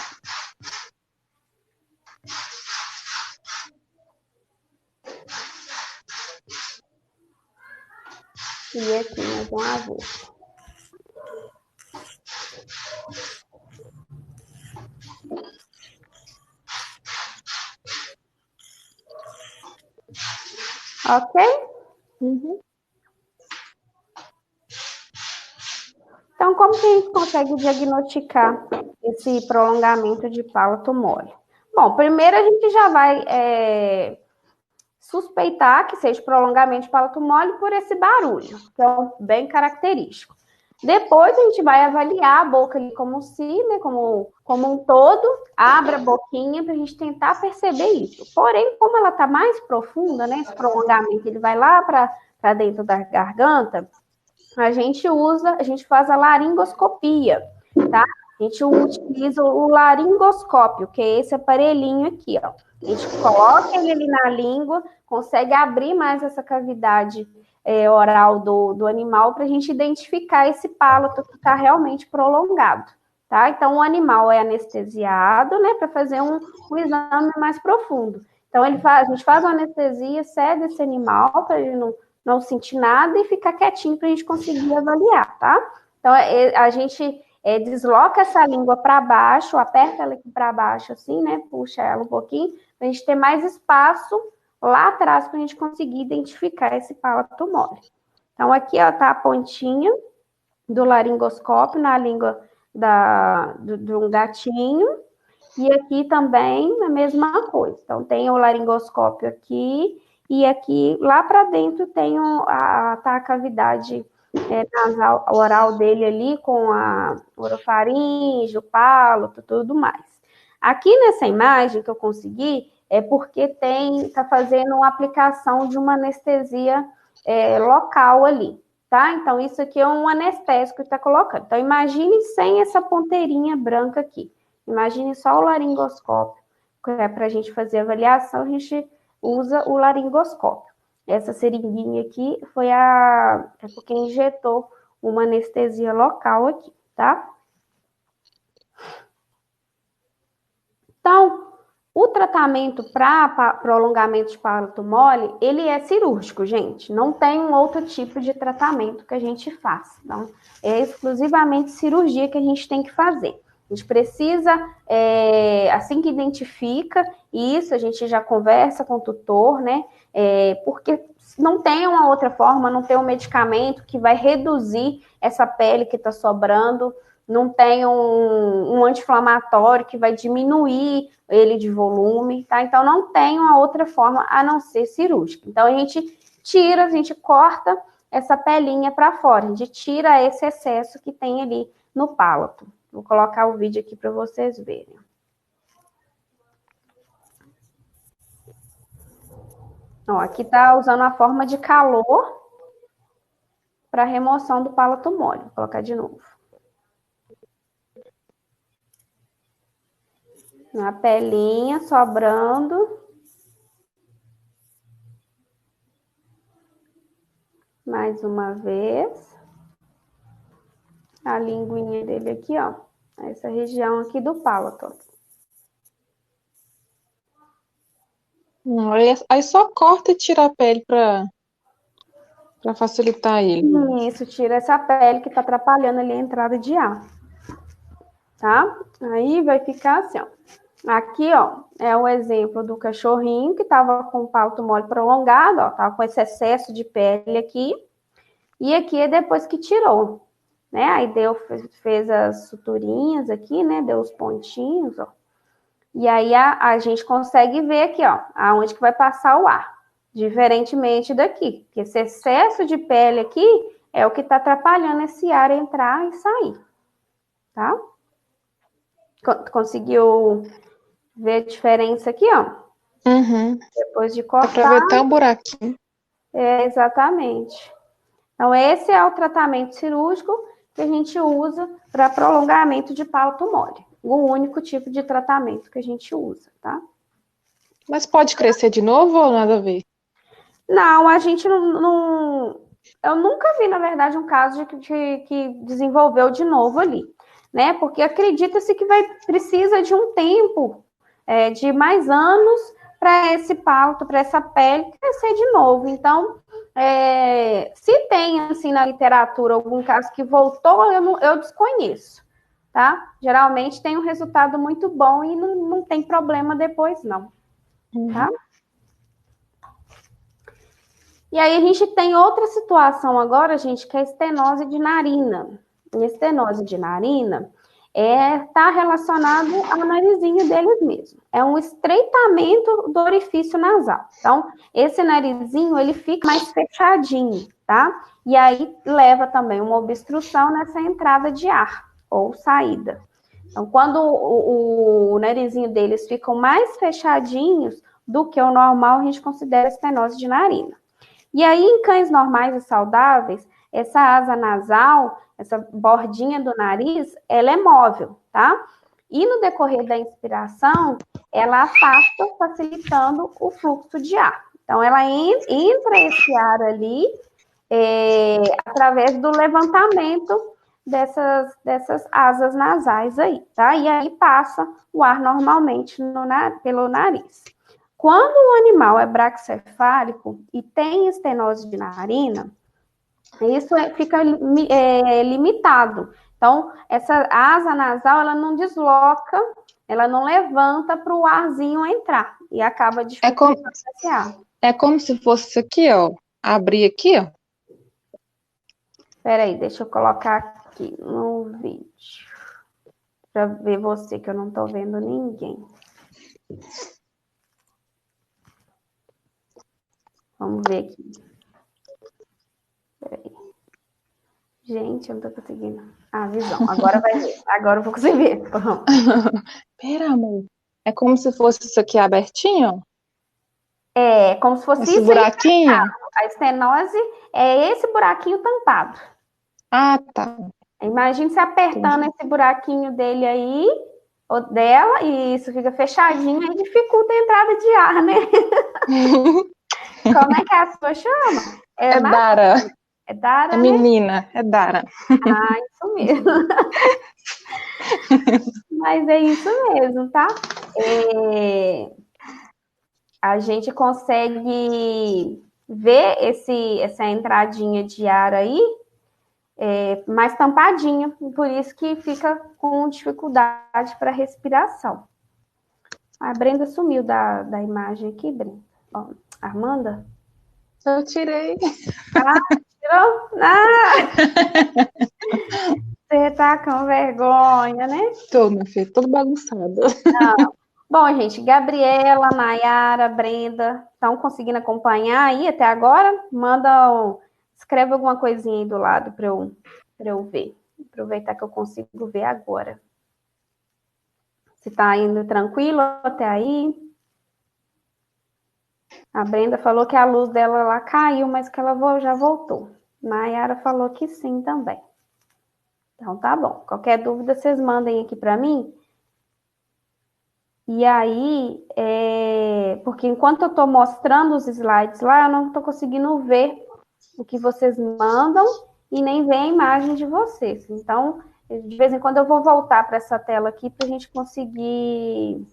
Speaker 2: E aqui mais uma vez. Ok?
Speaker 3: Uhum.
Speaker 2: Então, como que a gente consegue diagnosticar esse prolongamento de palato mole? Bom, primeiro a gente já vai suspeitar que seja prolongamento de palato mole por esse barulho, que é bem característico. Depois a gente vai avaliar a boca ali como se, né, como um todo, abre a boquinha para a gente tentar perceber isso. Porém, como ela está mais profunda, né, esse prolongamento ele vai lá para dentro da garganta, a gente faz a laringoscopia, tá? A gente utiliza o laringoscópio, que é esse aparelhinho aqui, ó. A gente coloca ele ali na língua, consegue abrir mais essa cavidade oral do animal para a gente identificar esse palato que está realmente prolongado, tá? Então, o animal é anestesiado, né, para fazer um exame mais profundo. Então, a gente faz uma anestesia, cede esse animal para ele não sentir nada e ficar quietinho para a gente conseguir avaliar, tá? Então, a gente desloca essa língua para baixo, aperta ela aqui para baixo, assim, né? Puxa ela um pouquinho, para a gente ter mais espaço lá atrás para a gente conseguir identificar esse palato mole. Então, aqui, ó, tá a pontinha do laringoscópio na língua de um gatinho, e aqui também a mesma coisa. Então, tem o laringoscópio aqui, e aqui, lá para dentro, tem tá a cavidade nasal, oral dele ali, com a orofaringe, o palato, tudo mais. Aqui nessa imagem que eu consegui, é porque tá fazendo uma aplicação de uma anestesia local ali, tá? Então, isso aqui é um anestésico que está colocando. Então, imagine sem essa ponteirinha branca aqui. Imagine só o laringoscópio. Para a gente fazer a avaliação, a gente usa o laringoscópio. Essa seringuinha aqui é porque injetou uma anestesia local aqui, tá? Então, o tratamento para prolongamento de palato mole, ele é cirúrgico, gente. Não tem um outro tipo de tratamento que a gente faz. Então, é exclusivamente cirurgia que a gente tem que fazer. A gente precisa, assim que identifica isso, a gente já conversa com o tutor, né? Porque não tem uma outra forma, não tem um medicamento que vai reduzir essa pele que está sobrando, não tem um anti-inflamatório que vai diminuir ele de volume, tá? Então, não tem uma outra forma a não ser cirúrgica. Então, a gente corta essa pelinha para fora, a gente tira esse excesso que tem ali no palato. Vou colocar o vídeo aqui para vocês verem. Ó, aqui tá usando a forma de calor para remoção do palato mole. Vou colocar de novo. Na pelinha, sobrando. Mais uma vez. A linguinha dele aqui, ó. Essa região aqui do palato, ó.
Speaker 3: Aí só corta e tira a pele para facilitar ele.
Speaker 2: Isso, tira essa pele que tá atrapalhando ali a entrada de ar. Tá? Aí vai ficar assim, ó. Aqui, ó, é o exemplo do cachorrinho que tava com o palato mole prolongado, ó. Tava com esse excesso de pele aqui. E aqui é depois que tirou, né? Aí fez as suturinhas aqui, né? Deu os pontinhos, ó. E aí a gente consegue ver aqui, ó, aonde que vai passar o ar. Diferentemente daqui, porque esse excesso de pele aqui é o que tá atrapalhando esse ar entrar e sair, tá? Conseguiu ver a diferença aqui, ó?
Speaker 3: Uhum.
Speaker 2: Depois de cortar.
Speaker 3: Dá pra ver até um buraquinho.
Speaker 2: Exatamente. Então, esse é o tratamento cirúrgico que a gente usa para prolongamento de palato mole. O único tipo de tratamento que a gente usa, tá?
Speaker 3: Mas pode crescer de novo ou nada a ver?
Speaker 2: Não, a gente não... Eu nunca vi, na verdade, um caso que desenvolveu de novo ali, né? Porque acredita-se que precisa de um tempo, de mais anos, para esse palato, para essa pele crescer de novo. Então, se tem, assim, na literatura algum caso que voltou, eu desconheço, tá? Geralmente tem um resultado muito bom e não tem problema depois, não, tá? E aí a gente tem outra situação agora, gente, que é a estenose de narina. E a estenose de narina está relacionado ao narizinho deles mesmo. É um estreitamento do orifício nasal. Então, esse narizinho, ele fica mais fechadinho, tá? E aí leva também uma obstrução nessa entrada de ar ou saída. Então, quando o narizinho deles ficam mais fechadinhos do que o normal, a gente considera estenose de narina. E aí, em cães normais e saudáveis, essa asa nasal, essa bordinha do nariz, ela é móvel, tá? E no decorrer da inspiração, ela afasta, facilitando o fluxo de ar. Então, ela entra esse ar ali através do levantamento dessas asas nasais aí, tá? E aí passa o ar normalmente pelo nariz. Quando o animal é braquicefálico e tem estenose de narina, isso fica limitado. Então, essa asa nasal, ela não desloca, ela não levanta para o arzinho entrar e acaba dificultando esse ar.
Speaker 3: É como se fosse isso aqui, ó. Abrir aqui, ó.
Speaker 2: Peraí, deixa eu colocar aqui no vídeo. Para ver você, que eu não tô vendo ninguém. Vamos ver aqui. Peraí. Gente, eu não tô conseguindo. Ah, visão. Agora vai ver. Agora eu vou conseguir ver. Pronto.
Speaker 3: Pera, amor. É como se fosse isso aqui abertinho?
Speaker 2: É, como se fosse
Speaker 3: Esse
Speaker 2: isso
Speaker 3: buraquinho?
Speaker 2: aí. A estenose é esse buraquinho tampado.
Speaker 3: Ah, tá.
Speaker 2: Imagine você apertando esse buraquinho dele aí, ou dela, e isso fica fechadinho, aí dificulta a entrada de ar, né? Como é que a sua chama?
Speaker 3: É Dara.
Speaker 2: É Dara,
Speaker 3: É
Speaker 2: né?
Speaker 3: menina, é Dara.
Speaker 2: Ah, isso mesmo. Mas é isso mesmo, tá? A gente consegue ver essa entradinha de ar aí mais tampadinha, por isso que fica com dificuldade para respiração. A Brenda sumiu da imagem aqui, Brenda. Ó, Armanda?
Speaker 3: Eu tirei.
Speaker 2: Ah, tirou? Ah! Você tá com vergonha, né?
Speaker 3: Tô, minha filha, toda bagunçada.
Speaker 2: Não. Bom, gente, Gabriela, Nayara, Brenda, estão conseguindo acompanhar aí até agora? Escreve alguma coisinha aí do lado para eu ver. Aproveitar que eu consigo ver agora. Se tá indo tranquilo até aí? A Brenda falou que a luz dela lá caiu, mas que ela já voltou. Nayara falou que sim também. Então tá bom. Qualquer dúvida vocês mandem aqui para mim. E aí, porque enquanto eu estou mostrando os slides lá, eu não estou conseguindo ver o que vocês mandam e nem ver a imagem de vocês. Então, de vez em quando eu vou voltar para essa tela aqui para a gente conseguir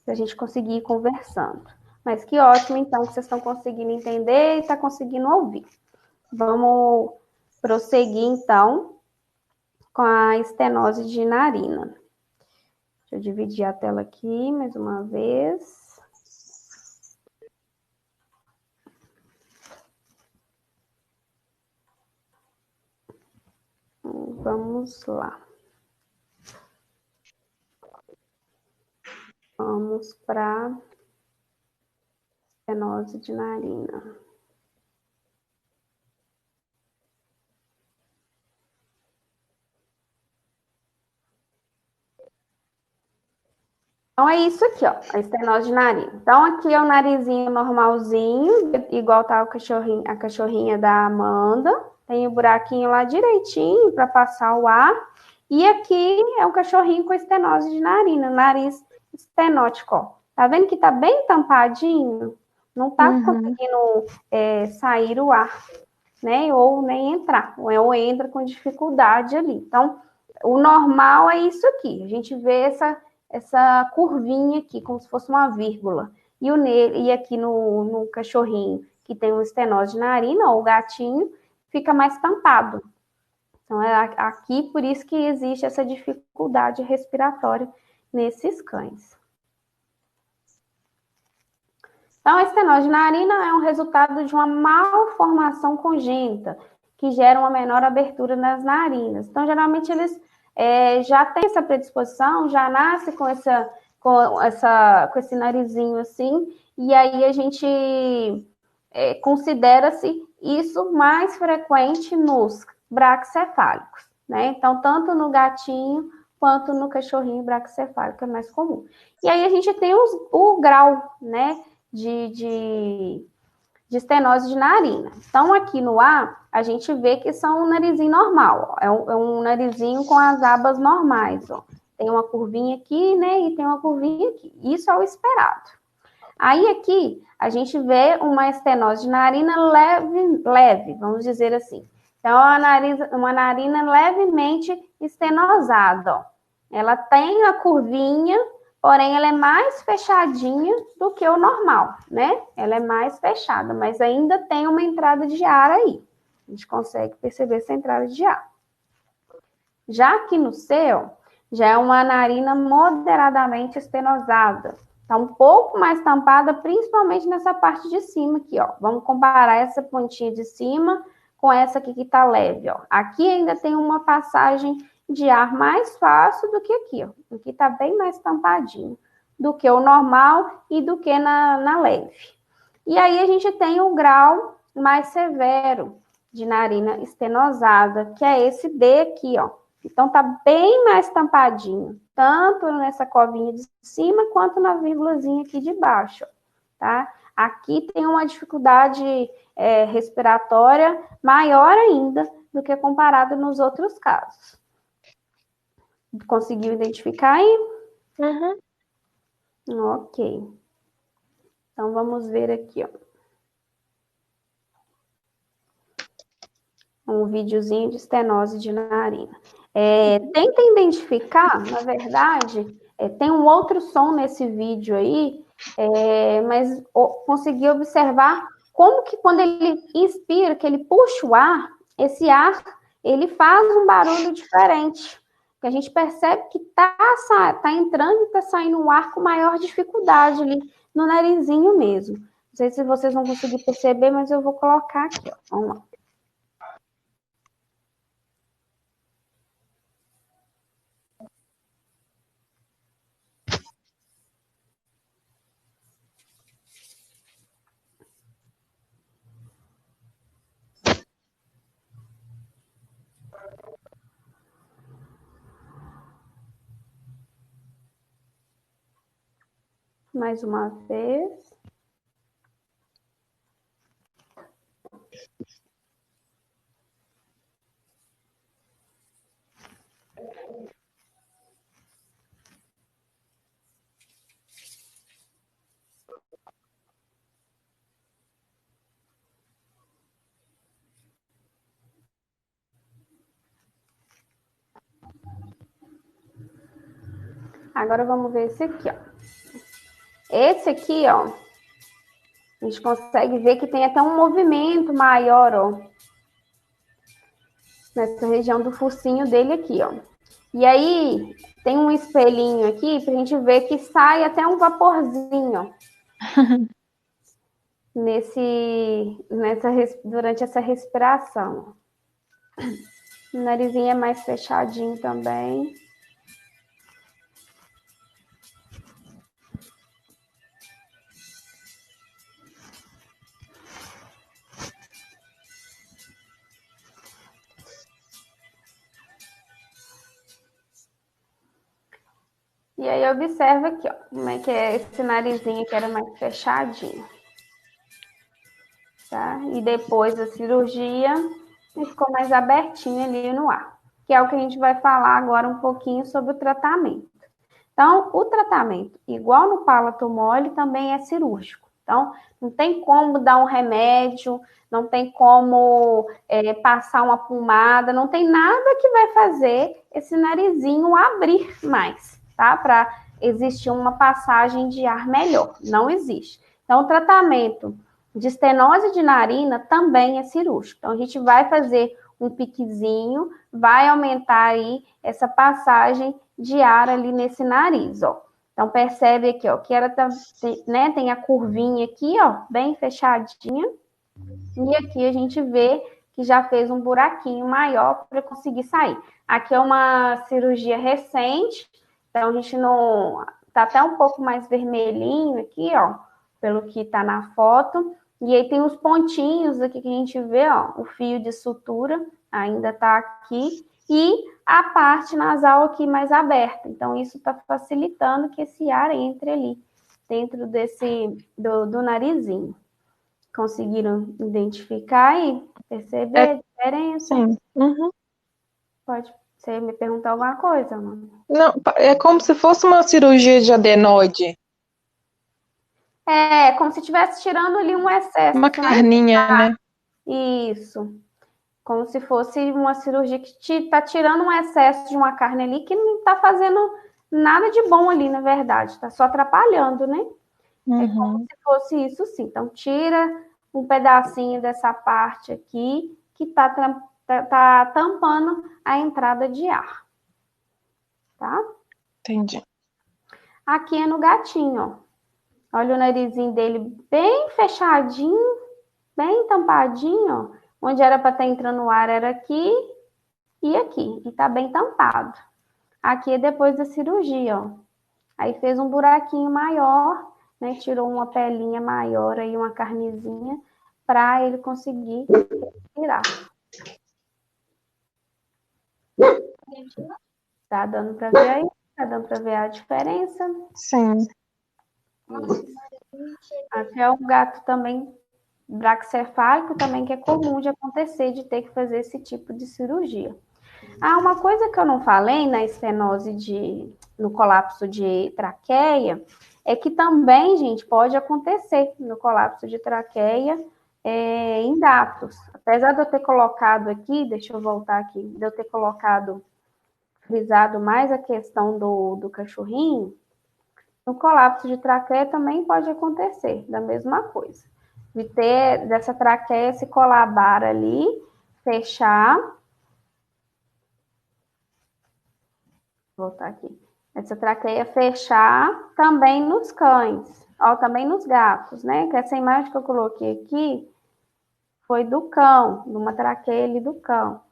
Speaker 2: ir conversando. Mas que ótimo, então, que vocês estão conseguindo entender e estão conseguindo ouvir. Vamos prosseguir, então, com a estenose de narina. Deixa eu dividir a tela aqui mais uma vez. Vamos lá. Vamos para estenose de narina. Então, é isso aqui, ó, a estenose de narina. Então, aqui é o narizinho normalzinho, igual tá a cachorrinha da Amanda. Tem o buraquinho lá direitinho para passar o ar. E aqui é o cachorrinho com estenose de narina, nariz estenótico, ó. Tá vendo que tá bem tampadinho? Não tá conseguindo sair o ar, né? Ou nem entrar, ou entra com dificuldade ali. Então, o normal é isso aqui. A gente vê essa curvinha aqui, como se fosse uma vírgula. E aqui no cachorrinho, que tem uma estenose de narina, ou o gatinho, fica mais tampado. Então, é aqui, por isso que existe essa dificuldade respiratória nesses cães. Então, a estenose de narina é um resultado de uma malformação congênita, que gera uma menor abertura nas narinas. Então, geralmente, eles já têm essa predisposição, já nasce com esse narizinho assim, e aí a gente considera-se isso mais frequente nos braquicefálicos, né? Então, tanto no gatinho quanto no cachorrinho braquicefálico é mais comum. E aí a gente tem o grau, né, de estenose de narina. Então, aqui no A, a gente vê que são um narizinho normal, ó. É um narizinho com as abas normais, ó. Tem uma curvinha aqui, né, e tem uma curvinha aqui. Isso é o esperado. Aí, aqui, a gente vê uma estenose de narina leve, vamos dizer assim. Então, uma narina levemente estenosada, ó. Ela tem a curvinha, porém, ela é mais fechadinha do que o normal, né? Ela é mais fechada, mas ainda tem uma entrada de ar aí. A gente consegue perceber essa entrada de ar. Já aqui no seu, já é uma narina moderadamente estenosada. Tá um pouco mais tampada, principalmente nessa parte de cima aqui, ó. Vamos comparar essa pontinha de cima com essa aqui que tá leve, ó. Aqui ainda tem uma passagem de ar mais fácil do que aqui, ó. Aqui tá bem mais tampadinho do que o normal e do que na leve. E aí a gente tem o grau mais severo de narina estenosada, que é esse D aqui, ó. Então tá bem mais tampadinho, tanto nessa covinha de cima quanto na vírgulazinha aqui de baixo, tá? Aqui tem uma dificuldade respiratória maior ainda do que comparado nos outros casos. Conseguiu identificar aí?
Speaker 3: Uhum.
Speaker 2: Ok. Então, vamos ver aqui, ó. Um videozinho de estenose de narina. Tenta identificar, na verdade, tem um outro som nesse vídeo aí, mas consegui observar como que quando ele inspira, que ele puxa o ar, esse ar, ele faz um barulho diferente. Que a gente percebe que tá entrando e tá saindo um ar com maior dificuldade ali no narizinho mesmo. Não sei se vocês vão conseguir perceber, mas eu vou colocar aqui, ó. Vamos lá. Mais uma vez. Agora vamos ver esse aqui, ó. Esse aqui, ó, a gente consegue ver que tem até um movimento maior, ó, nessa região do focinho dele aqui, ó. E aí, tem um espelhinho aqui pra gente ver que sai até um vaporzinho, ó, durante essa respiração. O narizinho é mais fechadinho também. E aí observa aqui, ó, como é que é esse narizinho que era mais fechadinho. Tá? E depois da cirurgia, ele ficou mais abertinho ali no ar. Que é o que a gente vai falar agora um pouquinho sobre o tratamento. Então, o tratamento, igual no palato mole, também é cirúrgico. Então, não tem como dar um remédio, não tem como passar uma pomada, não tem nada que vai fazer esse narizinho abrir mais, tá? Para existir uma passagem de ar melhor. Não existe. Então, o tratamento de estenose de narina também é cirúrgico. Então, a gente vai fazer um piquezinho, vai aumentar aí essa passagem de ar ali nesse nariz, ó. Então, percebe aqui, ó, que ela tá, né, tem a curvinha aqui, ó, bem fechadinha. E aqui a gente vê que já fez um buraquinho maior para conseguir sair. Aqui é uma cirurgia recente, então a gente não... Tá até um pouco mais vermelhinho aqui, ó, pelo que tá na foto. E aí tem os pontinhos aqui que a gente vê, ó, o fio de sutura ainda tá aqui. E a parte nasal aqui mais aberta. Então, isso está facilitando que esse ar entre ali, dentro do narizinho. Conseguiram identificar e perceber a diferença?
Speaker 3: Sim. Uhum.
Speaker 2: Pode você me perguntar alguma coisa, mano?
Speaker 3: Não, é como se fosse uma cirurgia de adenoide.
Speaker 2: É, como se estivesse tirando ali um excesso.
Speaker 3: Uma carninha, né?
Speaker 2: Isso. Como se fosse uma cirurgia que está tirando um excesso de uma carne ali que não está fazendo nada de bom ali, na verdade. Está só atrapalhando, né?
Speaker 3: Uhum.
Speaker 2: É como se fosse isso, sim. Então, tira um pedacinho dessa parte aqui que está tá tampando a entrada de ar, tá?
Speaker 3: Entendi.
Speaker 2: Aqui é no gatinho, ó. Olha o narizinho dele bem fechadinho, bem tampadinho, ó. Onde era para estar entrando o ar era aqui e aqui, e tá bem tampado. Aqui é depois da cirurgia, ó. Aí fez um buraquinho maior, né? Tirou uma pelinha maior aí, uma carnezinha, para ele conseguir tirar. Tá dando para ver aí? Tá dando para ver a diferença?
Speaker 3: Sim.
Speaker 2: Isso. Até o gato também braquicefálico também, que é comum de acontecer, de ter que fazer esse tipo de cirurgia. Ah, uma coisa que eu não falei na estenose no colapso de traqueia, é que também, gente, pode acontecer no colapso de traqueia em gatos. Apesar de eu ter colocado aqui, deixa eu voltar aqui, de eu ter colocado, frisado mais a questão do cachorrinho, no colapso de traqueia também pode acontecer da mesma coisa. De ter dessa traqueia se colabar ali, fechar. Vou voltar aqui. Essa traqueia fechar também nos cães, ó, também nos gatos, né? Que essa imagem que eu coloquei aqui foi do cão, de uma traqueia ali do cão.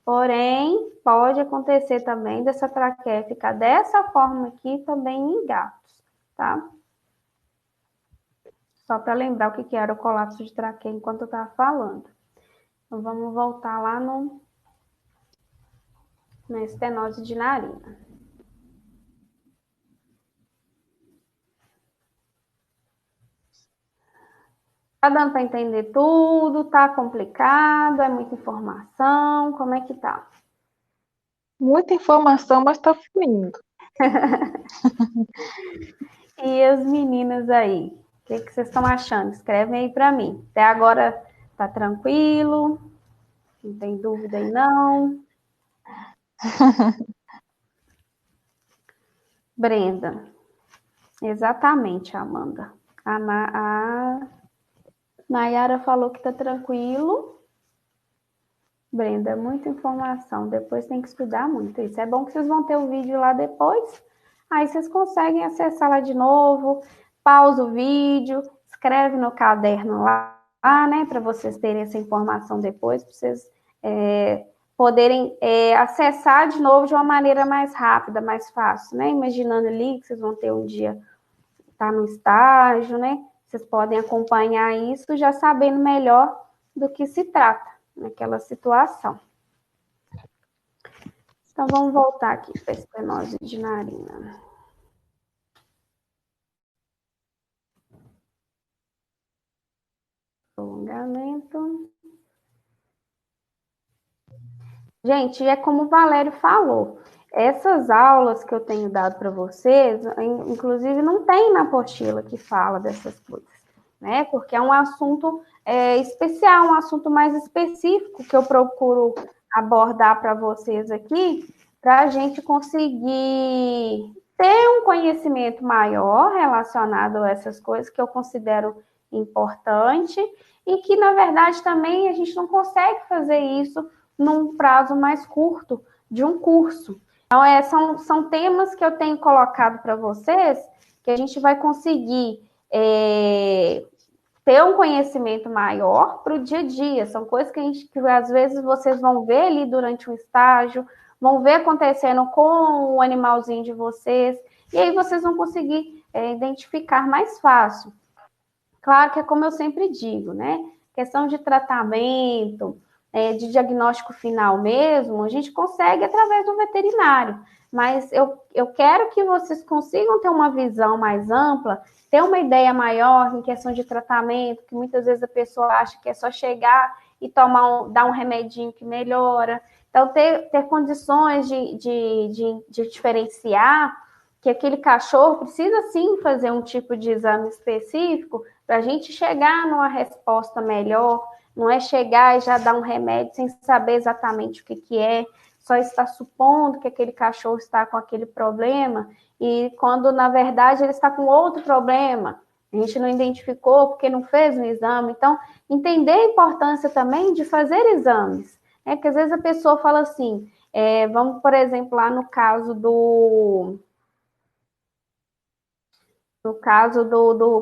Speaker 2: Porém, pode acontecer também dessa traqueia ficar dessa forma aqui também em gatos, tá? Só para lembrar o que era o colapso de traqueia enquanto eu estava falando. Então, vamos voltar lá na estenose de narina. Tá dando para entender tudo? Tá complicado? É muita informação? Como é que tá?
Speaker 3: Muita informação, mas tá fluindo.
Speaker 2: E as meninas aí? O que vocês estão achando? Escrevem aí para mim. Até agora tá tranquilo? Não tem dúvida aí, não? Brenda. Exatamente, Amanda. A Nayara falou que tá tranquilo. Brenda, muita informação. Depois tem que estudar muito. Isso é bom que vocês vão ter o vídeo lá depois. Aí vocês conseguem acessar lá de novo. Pausa o vídeo. Escreve no caderno lá, né? Para vocês terem essa informação depois. Para vocês poderem acessar de novo de uma maneira mais rápida, mais fácil, né? Imaginando ali que vocês vão ter um dia, tá no estágio, né? Vocês podem acompanhar isso já sabendo melhor do que se trata naquela situação. Então, vamos voltar aqui para a estenose de narina. Prolongamento. Gente, é como o Valério falou, essas aulas que eu tenho dado para vocês, inclusive não tem na apostila que fala dessas coisas, né? Porque é um assunto especial, um assunto mais específico que eu procuro abordar para vocês aqui, para a gente conseguir ter um conhecimento maior relacionado a essas coisas que eu considero importante e que, na verdade, também a gente não consegue fazer isso num prazo mais curto de um curso. Então, são temas que eu tenho colocado para vocês, que a gente vai conseguir ter um conhecimento maior para o dia a dia. São coisas que às vezes vocês vão ver ali durante um estágio, vão ver acontecendo com o animalzinho de vocês, e aí vocês vão conseguir identificar mais fácil. Claro que é como eu sempre digo, né? Questão de tratamento, de diagnóstico final mesmo, a gente consegue através do veterinário. Mas eu quero que vocês consigam ter uma visão mais ampla, ter uma ideia maior em questão de tratamento, que muitas vezes a pessoa acha que é só chegar e dar um remedinho que melhora. Então, ter condições de diferenciar que aquele cachorro precisa sim fazer um tipo de exame específico para a gente chegar numa resposta melhor, não é chegar e já dar um remédio sem saber exatamente o que é, só está supondo que aquele cachorro está com aquele problema, e quando, na verdade, ele está com outro problema, a gente não identificou porque não fez um exame. Então, entender a importância também de fazer exames, É que às vezes a pessoa fala assim, vamos, por exemplo, lá no caso do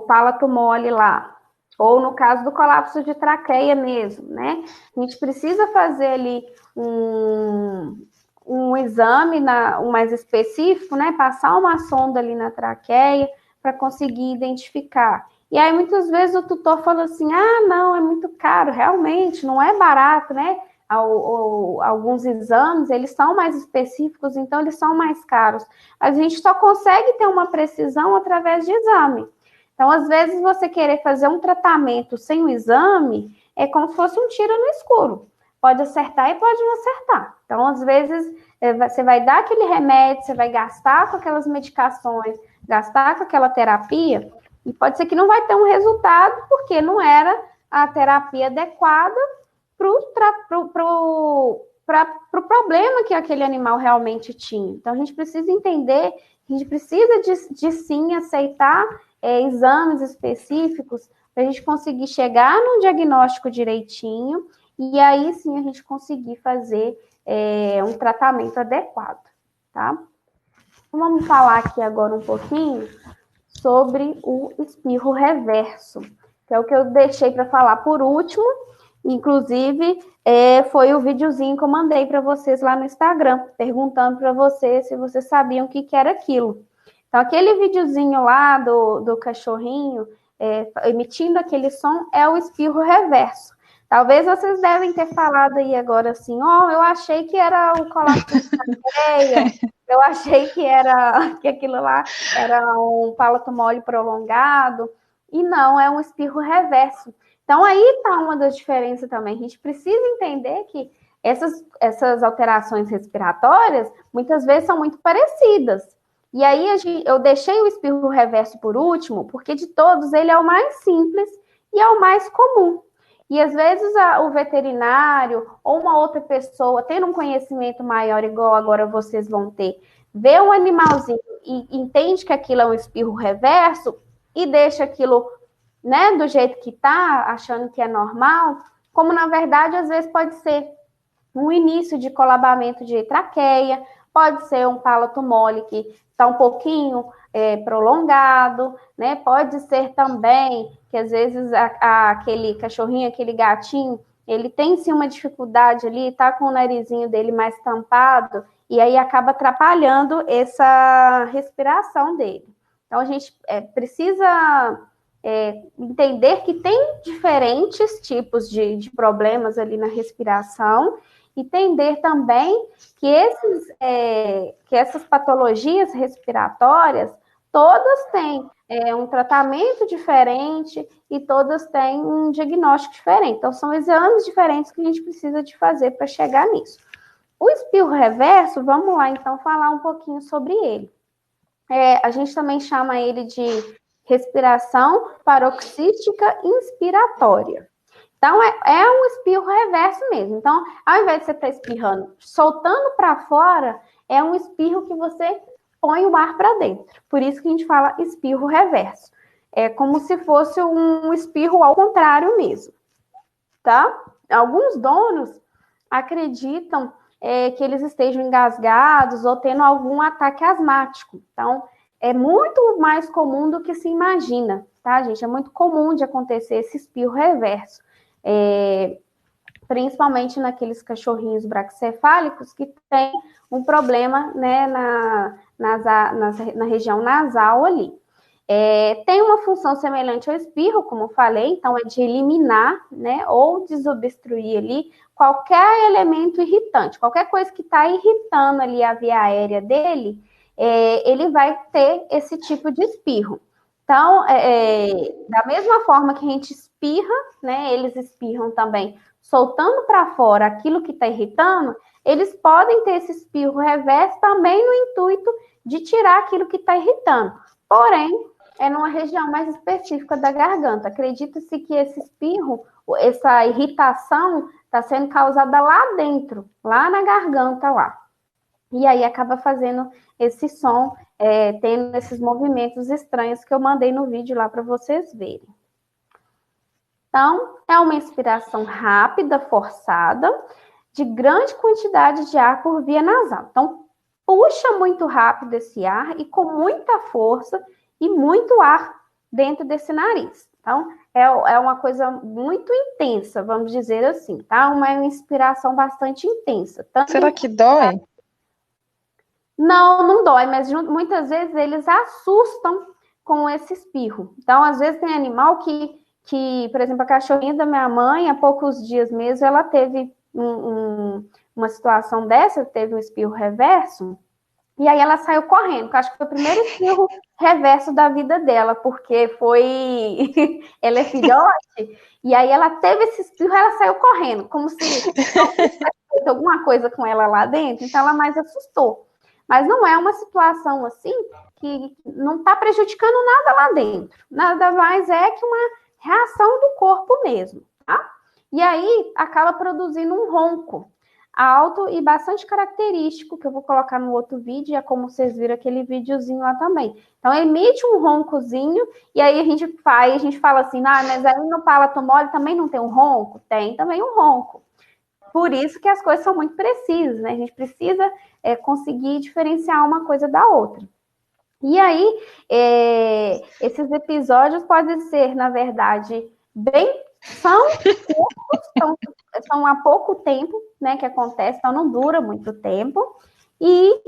Speaker 2: palato mole lá, ou no caso do colapso de traqueia mesmo, né? A gente precisa fazer ali um exame um mais específico, né? Passar uma sonda ali na traqueia para conseguir identificar. E aí, muitas vezes, o tutor fala assim, não, é muito caro, realmente, não é barato, né? Alguns exames, eles são mais específicos, então eles são mais caros. A gente só consegue ter uma precisão através de exame. Então, às vezes, você querer fazer um tratamento sem o exame é como se fosse um tiro no escuro. Pode acertar e pode não acertar. Então, às vezes, você vai dar aquele remédio, você vai gastar com aquelas medicações, gastar com aquela terapia, e pode ser que não vai ter um resultado, porque não era a terapia adequada para o problema que aquele animal realmente tinha. Então, a gente precisa entender, a gente precisa de sim aceitar exames específicos para a gente conseguir chegar num diagnóstico direitinho e aí sim a gente conseguir fazer um tratamento adequado, tá? Então, vamos falar aqui agora um pouquinho sobre o espirro reverso, que é o que eu deixei para falar por último. Inclusive, foi o videozinho que eu mandei para vocês lá no Instagram, perguntando para vocês se vocês sabiam o que era aquilo. Então, aquele videozinho lá do cachorrinho emitindo aquele som é o espirro reverso. Talvez vocês devem ter falado aí agora assim, eu achei que era o colapso de traqueia, eu achei que aquilo lá era um palato mole prolongado, e não, é um espirro reverso. Então, aí está uma das diferenças também. A gente precisa entender que essas alterações respiratórias, muitas vezes, são muito parecidas. E aí, eu deixei o espirro reverso por último, porque de todos, ele é o mais simples e é o mais comum. E, às vezes, o veterinário ou uma outra pessoa, tendo um conhecimento maior, igual agora vocês vão ter, vê um animalzinho e entende que aquilo é um espirro reverso e deixa aquilo, né, do jeito que tá, achando que é normal, como na verdade às vezes pode ser um início de colabamento de traqueia, pode ser um palato mole que está um pouquinho prolongado, né? Pode ser também que às vezes aquele cachorrinho, aquele gatinho, ele tem sim uma dificuldade ali, tá com o narizinho dele mais tampado, e aí acaba atrapalhando essa respiração dele. Então a gente precisa entender que tem diferentes tipos de problemas ali na respiração, e entender também que essas patologias respiratórias, todas têm um tratamento diferente e todas têm um diagnóstico diferente. Então, são exames diferentes que a gente precisa de fazer para chegar nisso. O espirro reverso, vamos lá, então, falar um pouquinho sobre ele. A gente também chama ele de respiração paroxística inspiratória. Então, é um espirro reverso mesmo. Então, ao invés de você estar espirrando, soltando para fora, é um espirro que você põe o ar para dentro. Por isso que a gente fala espirro reverso. É como se fosse um espirro ao contrário mesmo, tá? Alguns donos acreditam que eles estejam engasgados ou tendo algum ataque asmático. Então, é muito mais comum do que se imagina, tá, gente? É muito comum de acontecer esse espirro reverso. Principalmente naqueles cachorrinhos braquicefálicos que tem um problema, né, na região nasal ali. Tem uma função semelhante ao espirro, como eu falei, então é de eliminar, né, ou desobstruir ali qualquer elemento irritante, qualquer coisa que está irritando ali a via aérea dele, ele vai ter esse tipo de espirro. Então, da mesma forma que a gente espirra, né, eles espirram também, soltando para fora aquilo que está irritando, eles podem ter esse espirro reverso também no intuito de tirar aquilo que está irritando. Porém, é numa região mais específica da garganta. Acredita-se que esse espirro, essa irritação, está sendo causada lá dentro, lá na garganta lá. E aí acaba fazendo esse som, tendo esses movimentos estranhos que eu mandei no vídeo lá para vocês verem. Então, é uma inspiração rápida, forçada. de grande quantidade de ar por via nasal. Então, puxa muito rápido esse ar e com muita força e muito ar dentro desse nariz. Então, é uma coisa muito intensa, vamos dizer assim, tá? Uma inspiração bastante intensa.
Speaker 3: Será que dói?
Speaker 2: Não dói, mas muitas vezes eles assustam com esse espirro. Então, às vezes tem animal que por exemplo, a cachorrinha da minha mãe, há poucos dias mesmo, ela teve uma situação dessa, teve um espirro reverso, e aí ela saiu correndo, que eu acho que foi o primeiro espirro reverso da vida dela, porque foi... ela é filhote, e aí ela teve esse espirro, ela saiu correndo, como se tivesse feito alguma coisa com ela lá dentro, então ela mais assustou. Mas não é uma situação assim que não está prejudicando nada lá dentro. Nada mais é que uma reação do corpo mesmo, tá? E aí acaba produzindo um ronco alto e bastante característico, que eu vou colocar no outro vídeo, é como vocês viram aquele videozinho lá também. Então, emite um roncozinho, e aí a gente fala assim, mas aí no palato mole também não tem um ronco? Tem também um ronco. Por isso que as coisas são muito precisas, né? A gente precisa conseguir diferenciar uma coisa da outra. E aí, esses episódios podem ser, na verdade, são curtos, são há pouco tempo, né, que acontece, então não dura muito tempo. E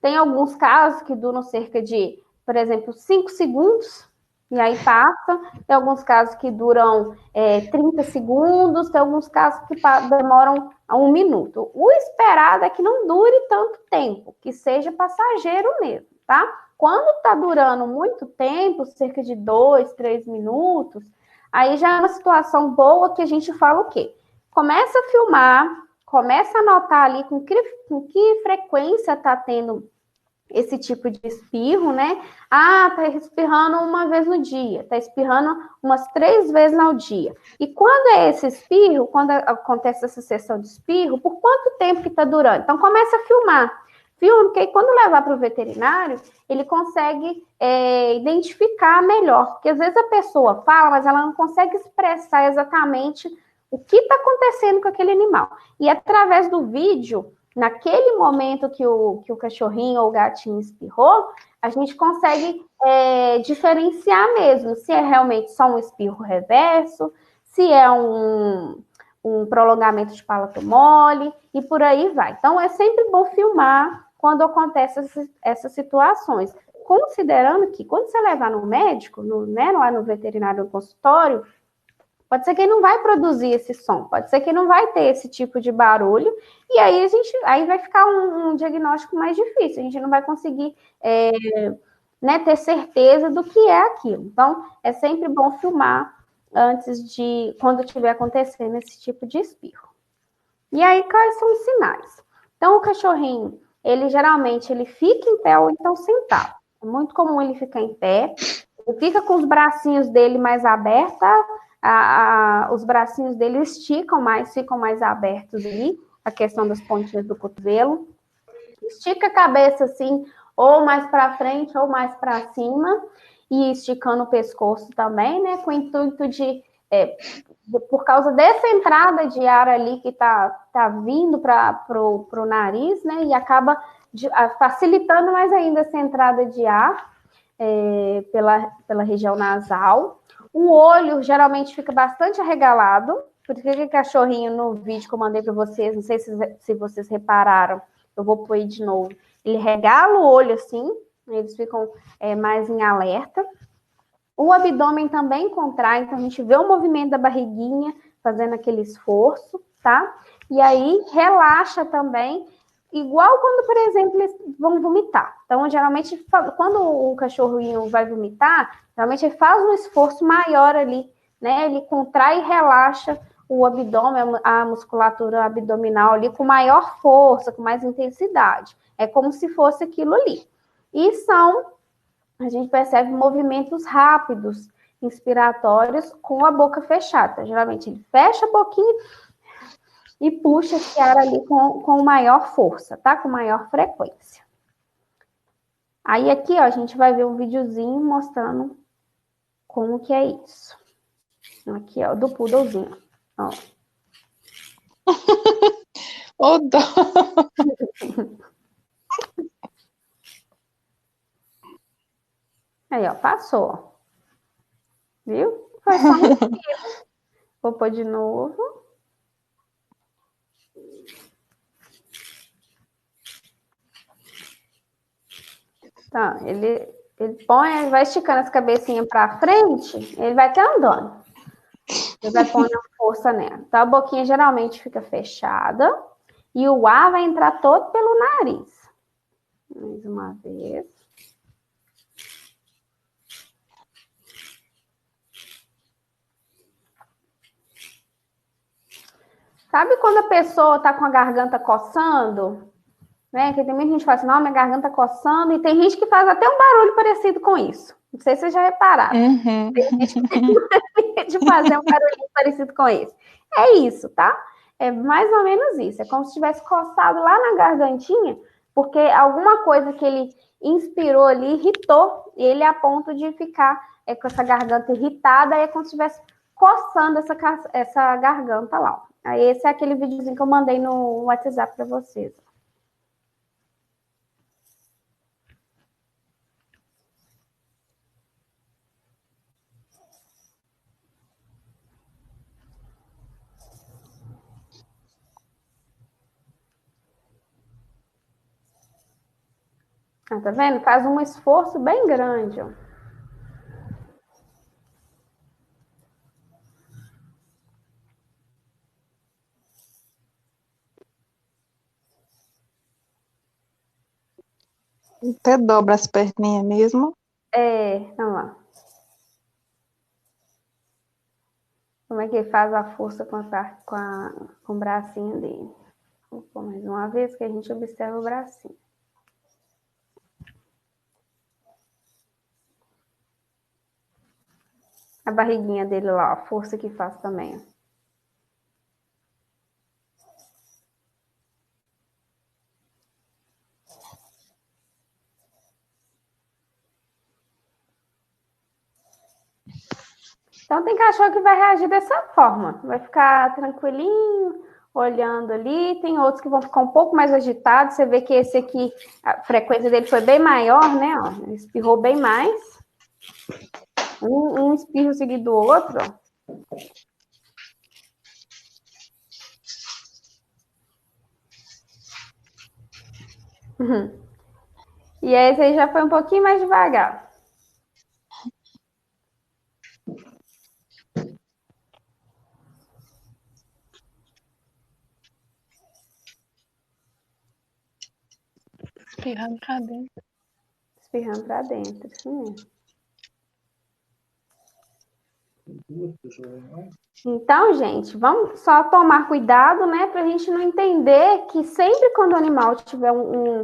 Speaker 2: tem alguns casos que duram cerca de, por exemplo, 5 segundos, e aí passa. Tem alguns casos que duram 30 segundos, tem alguns casos que demoram 1 minuto. O esperado é que não dure tanto tempo, que seja passageiro mesmo, tá? Quando está durando muito tempo, cerca de 2, 3 minutos, aí já é uma situação boa que a gente fala o quê? Começa a filmar, começa a anotar ali com que frequência está tendo esse tipo de espirro, né? Tá espirrando uma vez no dia, tá espirrando umas 3 vezes ao dia. E quando é esse espirro, quando acontece essa sessão de espirro, por quanto tempo que tá durando? Então, começa a filmar. Filma, porque aí quando levar para o veterinário, ele consegue identificar melhor. Porque às vezes a pessoa fala, mas ela não consegue expressar exatamente o que está acontecendo com aquele animal. E através do vídeo, naquele momento que o cachorrinho ou o gatinho espirrou, a gente consegue diferenciar mesmo se é realmente só um espirro reverso, se é um prolongamento de palato mole, e por aí vai. Então, é sempre bom filmar quando acontecem essas situações. Considerando que, quando você levar no médico, lá no veterinário, no consultório, pode ser que ele não vai produzir esse som, pode ser que ele não vai ter esse tipo de barulho, e aí vai ficar um diagnóstico mais difícil, a gente não vai conseguir ter certeza do que é aquilo. Então, é sempre bom filmar quando estiver acontecendo esse tipo de espirro. E aí, quais são os sinais? Então, o cachorrinho, geralmente fica em pé ou então sentado. É muito comum ele ficar em pé, ele fica com os bracinhos dele mais abertos, os bracinhos dele esticam mais, ficam mais abertos ali, a questão das pontinhas do cotovelo. Estica a cabeça assim, ou mais para frente ou mais para cima, e esticando o pescoço também, né, com o intuito por causa dessa entrada de ar ali que tá vindo para o nariz, né, e acaba facilitando mais ainda essa entrada de ar pela região nasal. O olho geralmente fica bastante arregalado, porque aquele cachorrinho no vídeo que eu mandei para vocês, não sei se vocês repararam, eu vou pôr aí de novo, ele regala o olho assim, eles ficam mais em alerta. O abdômen também contrai, então a gente vê o movimento da barriguinha fazendo aquele esforço, tá? E aí relaxa também, igual quando, por exemplo, eles vão vomitar. Então, geralmente, quando o cachorrinho vai vomitar, geralmente ele faz um esforço maior ali, né? Ele contrai e relaxa o abdômen, a musculatura abdominal ali com maior força, com mais intensidade. É como se fosse aquilo ali. E a gente percebe movimentos rápidos, inspiratórios, com a boca fechada. Então, geralmente, ele fecha a boquinha e puxa esse ar ali com maior força, tá? Com maior frequência. Aí aqui, ó, a gente vai ver um videozinho mostrando como que é isso. Aqui, ó, do poodlezinho, ó.
Speaker 3: Ô, dó.
Speaker 2: Aí, ó, passou. Viu? Foi só um espirro. Vou pôr de novo. Tá, ele põe, ele vai esticando as cabecinhas para frente, ele vai até andando. Ele vai pondo força nela. Então, a boquinha geralmente fica fechada e o ar vai entrar todo pelo nariz. Mais uma vez. Sabe quando a pessoa está com a garganta coçando? Né? Que tem muita gente que fala assim, não, minha garganta tá coçando, e tem gente que faz até um barulho parecido com isso. Não sei se vocês já repararam.
Speaker 3: Uhum.
Speaker 2: Tem gente que tem mania de fazer um barulhinho parecido com isso. É isso, tá? É mais ou menos isso. É como se tivesse coçado lá na gargantinha, porque alguma coisa que ele inspirou ali irritou ele a ponto de ficar com essa garganta irritada, é como se estivesse coçando essa garganta lá. Aí esse é aquele videozinho que eu mandei no WhatsApp para vocês. Tá vendo? Faz um esforço bem grande, ó.
Speaker 3: Até dobra as perninhas mesmo.
Speaker 2: Vamos lá. Como é que ele faz a força com o bracinho dele? Vou pôr mais uma vez que a gente observa o bracinho. A barriguinha dele lá, a força que faz também, ó. Então tem cachorro que vai reagir dessa forma. Vai ficar tranquilinho, olhando ali. Tem outros que vão ficar um pouco mais agitados. Você vê que esse aqui, a frequência dele foi bem maior, né? Ó, ele espirrou bem mais. Um espirro seguido do outro, ó. E esse aí já foi um pouquinho mais devagar.
Speaker 3: Espirrando pra dentro.
Speaker 2: Espirrando pra dentro, isso mesmo. Então, gente, vamos só tomar cuidado, né, pra gente não entender que sempre quando o animal tiver um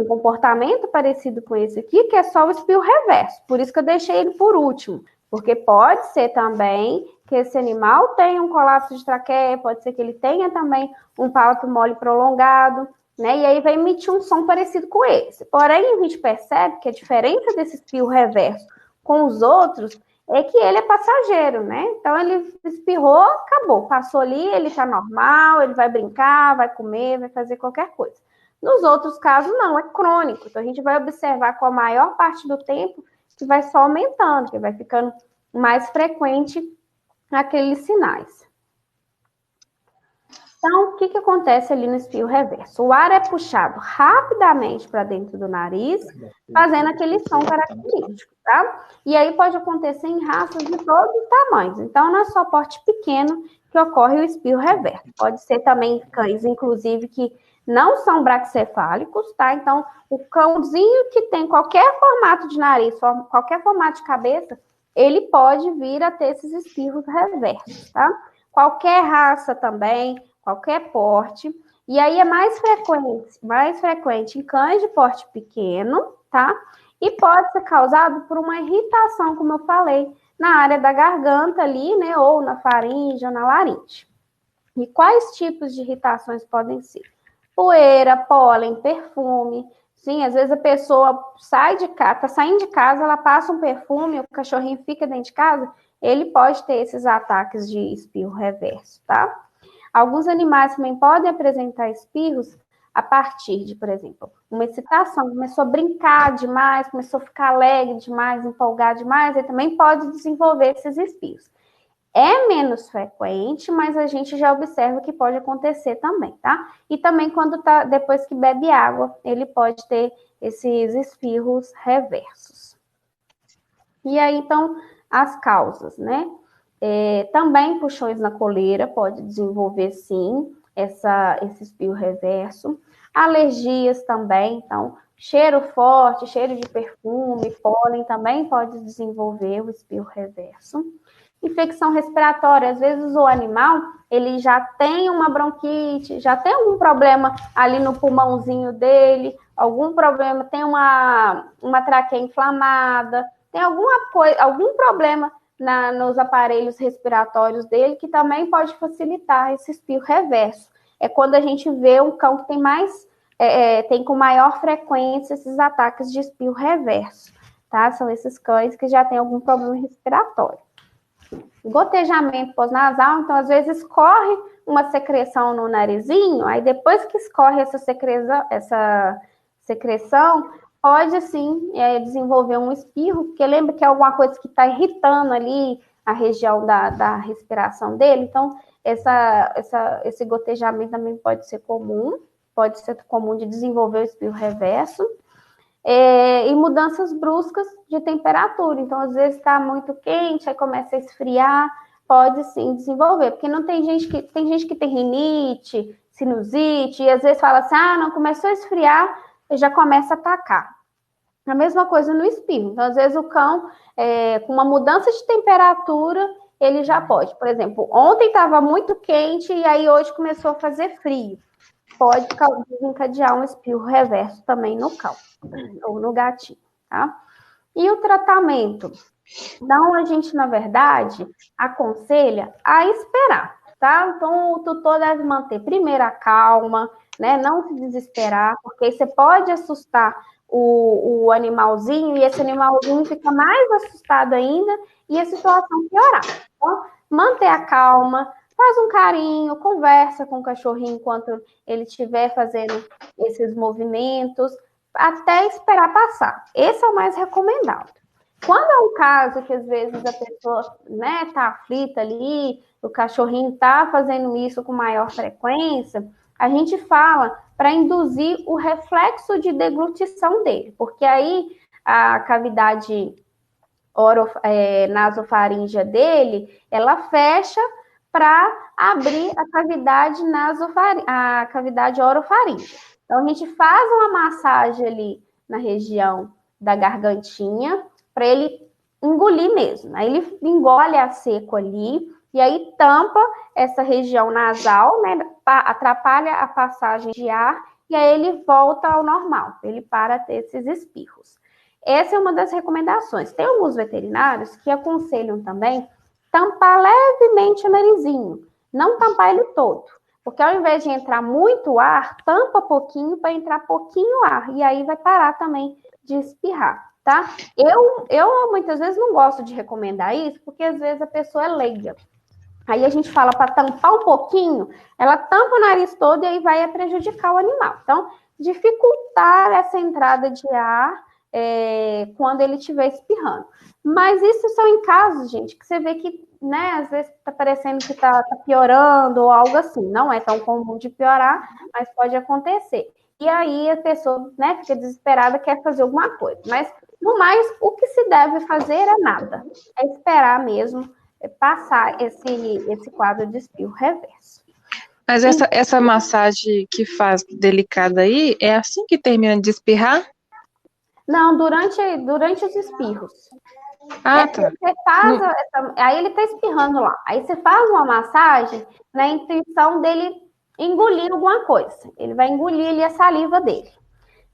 Speaker 2: comportamento parecido com esse aqui, que é só o espirro reverso. Por isso que eu deixei ele por último. Porque pode ser também que esse animal tenha um colapso de traqueia, pode ser que ele tenha também um palato mole prolongado, né? E aí vai emitir um som parecido com esse. Porém, a gente percebe que a diferença desse espirro reverso com os outros é que ele é passageiro, né? Então ele espirrou, acabou, passou ali, ele tá normal, ele vai brincar, vai comer, vai fazer qualquer coisa. Nos outros casos, não, é crônico. Então a gente vai observar com a maior parte do tempo que vai só aumentando, que vai ficando mais frequente aqueles sinais. Então, o que acontece ali no espirro reverso? O ar é puxado rapidamente para dentro do nariz, fazendo aquele som característico, tá? E aí pode acontecer em raças de todos os tamanhos. Então, não é só porte pequeno que ocorre o espirro reverso. Pode ser também cães, inclusive, que não são braquicefálicos, tá? Então, o cãozinho que tem qualquer formato de nariz, qualquer formato de cabeça, ele pode vir a ter esses espirros reversos, tá? Qualquer raça também, qualquer porte. E aí é mais frequente em cães de porte pequeno, tá? E pode ser causado por uma irritação, como eu falei, na área da garganta ali, né? Ou na faringe ou na laringe. E quais tipos de irritações podem ser? Poeira, pólen, perfume. Sim, às vezes a pessoa sai de casa, tá saindo de casa, ela passa um perfume, o cachorrinho fica dentro de casa, ele pode ter esses ataques de espirro reverso, tá? Alguns animais também podem apresentar espirros a partir de, por exemplo, uma excitação, começou a brincar demais, começou a ficar alegre demais, empolgar demais, ele também pode desenvolver esses espirros. É menos frequente, mas a gente já observa que pode acontecer também, tá? E também depois que bebe água, ele pode ter esses espirros reversos. E aí, então, as causas, né? Também puxões na coleira pode desenvolver, sim, esse espirro reverso. Alergias também, então, cheiro forte, cheiro de perfume, pólen também pode desenvolver o espirro reverso. Infecção respiratória, às vezes o animal, ele já tem uma bronquite, já tem algum problema ali no pulmãozinho dele, algum problema, tem uma traqueia inflamada, tem algum problema nos aparelhos respiratórios dele, que também pode facilitar esse espirro reverso. É quando a gente vê um cão que tem com maior frequência esses ataques de espirro reverso, tá? São esses cães que já têm algum problema respiratório. Gotejamento pós-nasal, então às vezes escorre uma secreção no narizinho, aí depois que escorre essa secreção, pode sim desenvolver um espirro, porque lembra que é alguma coisa que está irritando ali a região da respiração dele, então esse gotejamento também pode ser comum de desenvolver o espirro reverso. E mudanças bruscas de temperatura. Então, às vezes está muito quente, aí começa a esfriar, pode sim desenvolver, porque não tem gente que tem rinite, sinusite, e às vezes fala assim, não, começou a esfriar, e já começa a atacar. A mesma coisa no espirro. Então, às vezes o cão, com uma mudança de temperatura, ele já pode. Por exemplo, ontem estava muito quente, e aí hoje começou a fazer frio. Pode desencadear um espirro reverso também no cão, ou no gatinho, tá? E o tratamento? Então, a gente, na verdade, aconselha a esperar, tá? Então, o tutor deve manter primeiro a calma, né? Não se desesperar, porque você pode assustar o animalzinho, e esse animalzinho fica mais assustado ainda, e a situação piorar. Então, manter a calma, faz um carinho, conversa com o cachorrinho enquanto ele estiver fazendo esses movimentos, até esperar passar. Esse é o mais recomendado. Quando é um caso que às vezes a pessoa, né, tá aflita ali, o cachorrinho tá fazendo isso com maior frequência, a gente fala para induzir o reflexo de deglutição dele, porque aí a cavidade nasofaríngea dele, ela fecha para abrir a cavidade orofaríngea. Então, a gente faz uma massagem ali na região da gargantinha, para ele engolir mesmo. Aí ele engole a seco ali, e aí tampa essa região nasal, né? Atrapalha a passagem de ar, e aí ele volta ao normal, ele para ter esses espirros. Essa é uma das recomendações. Tem alguns veterinários que aconselham também tampar levemente o narizinho, não tampar ele todo, porque ao invés de entrar muito ar, tampa pouquinho para entrar pouquinho ar, e aí vai parar também de espirrar, tá? Eu muitas vezes não gosto de recomendar isso, porque às vezes a pessoa é leiga. Aí a gente fala para tampar um pouquinho, ela tampa o nariz todo e aí vai prejudicar o animal. Então, dificultar essa entrada de ar quando ele estiver espirrando. Mas isso são em casos, gente, que você vê que, né, às vezes tá parecendo que tá piorando ou algo assim. Não é tão comum de piorar, mas pode acontecer. E aí a pessoa, né, fica desesperada, quer fazer alguma coisa. Mas, no mais, o que se deve fazer é nada. É esperar mesmo passar esse quadro de espirro reverso.
Speaker 3: Mas essa massagem que faz delicada aí, é assim que termina de espirrar?
Speaker 2: Não, durante os espirros.
Speaker 3: Tá.
Speaker 2: Você faz aí ele tá espirrando lá. Aí você faz uma massagem na intenção dele engolir alguma coisa. Ele vai engolir ali a saliva dele.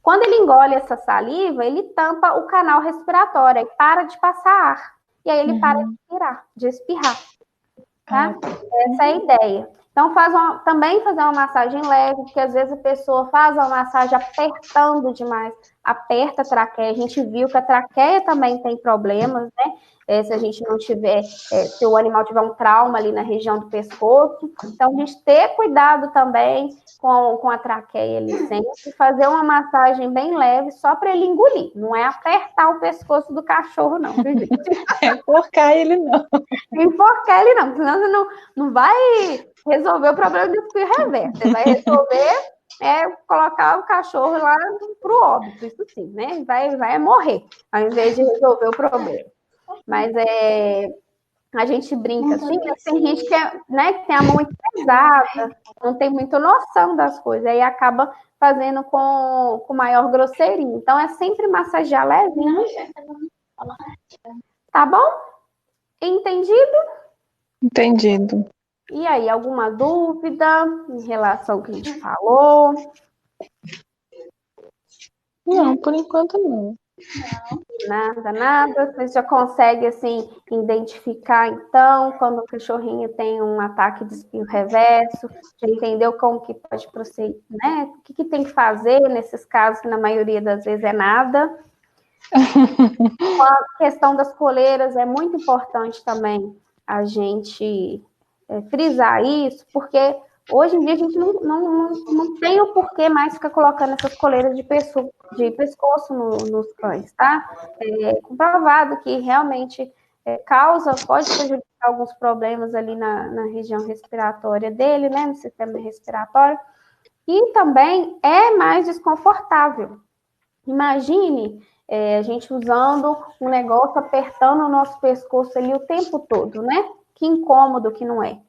Speaker 2: Quando ele engole essa saliva, ele tampa o canal respiratório e para de passar ar. E aí ele para de espirrar, tá? Essa é a ideia. Então, também fazer uma massagem leve, porque às vezes a pessoa faz uma massagem apertando demais, aperta a traqueia. A gente viu que a traqueia também tem problemas, né? Se a gente não tiver, se o animal tiver um trauma ali na região do pescoço. Então, a gente ter cuidado também com a traqueia ali sempre, fazer uma massagem bem leve só para ele engolir. Não é apertar o pescoço do cachorro, não, viu, gente?
Speaker 3: Enforcar ele, não.
Speaker 2: Enforcar ele, não, senão você não vai resolver o problema do espirro reverso. Você vai resolver colocar o cachorro lá pro óbito, isso sim, né? Vai morrer, ao invés de resolver o problema. Mas a gente brinca assim, mas tem gente que tem a mão muito pesada, não tem muita noção das coisas, aí acaba fazendo com maior grosseria. Então, é sempre massagear levinho. Tá bom? Entendido?
Speaker 3: Entendido.
Speaker 2: E aí, alguma dúvida em relação ao que a gente falou?
Speaker 3: Não, por enquanto não.
Speaker 2: Nada. Você já consegue, assim, identificar, então, quando o cachorrinho tem um ataque de espirro reverso, já entendeu como que pode proceder, né? O que tem que fazer nesses casos, que na maioria das vezes é nada. A questão das coleiras é muito importante também a gente frisar isso, porque hoje em dia a gente não tem o porquê mais ficar colocando essas coleiras de pescoço nos cães, tá? É comprovado que realmente pode prejudicar alguns problemas ali na região respiratória dele, né? No sistema respiratório. E também é mais desconfortável. Imagine a gente usando um negócio, apertando o nosso pescoço ali o tempo todo, né? Que incômodo que não é.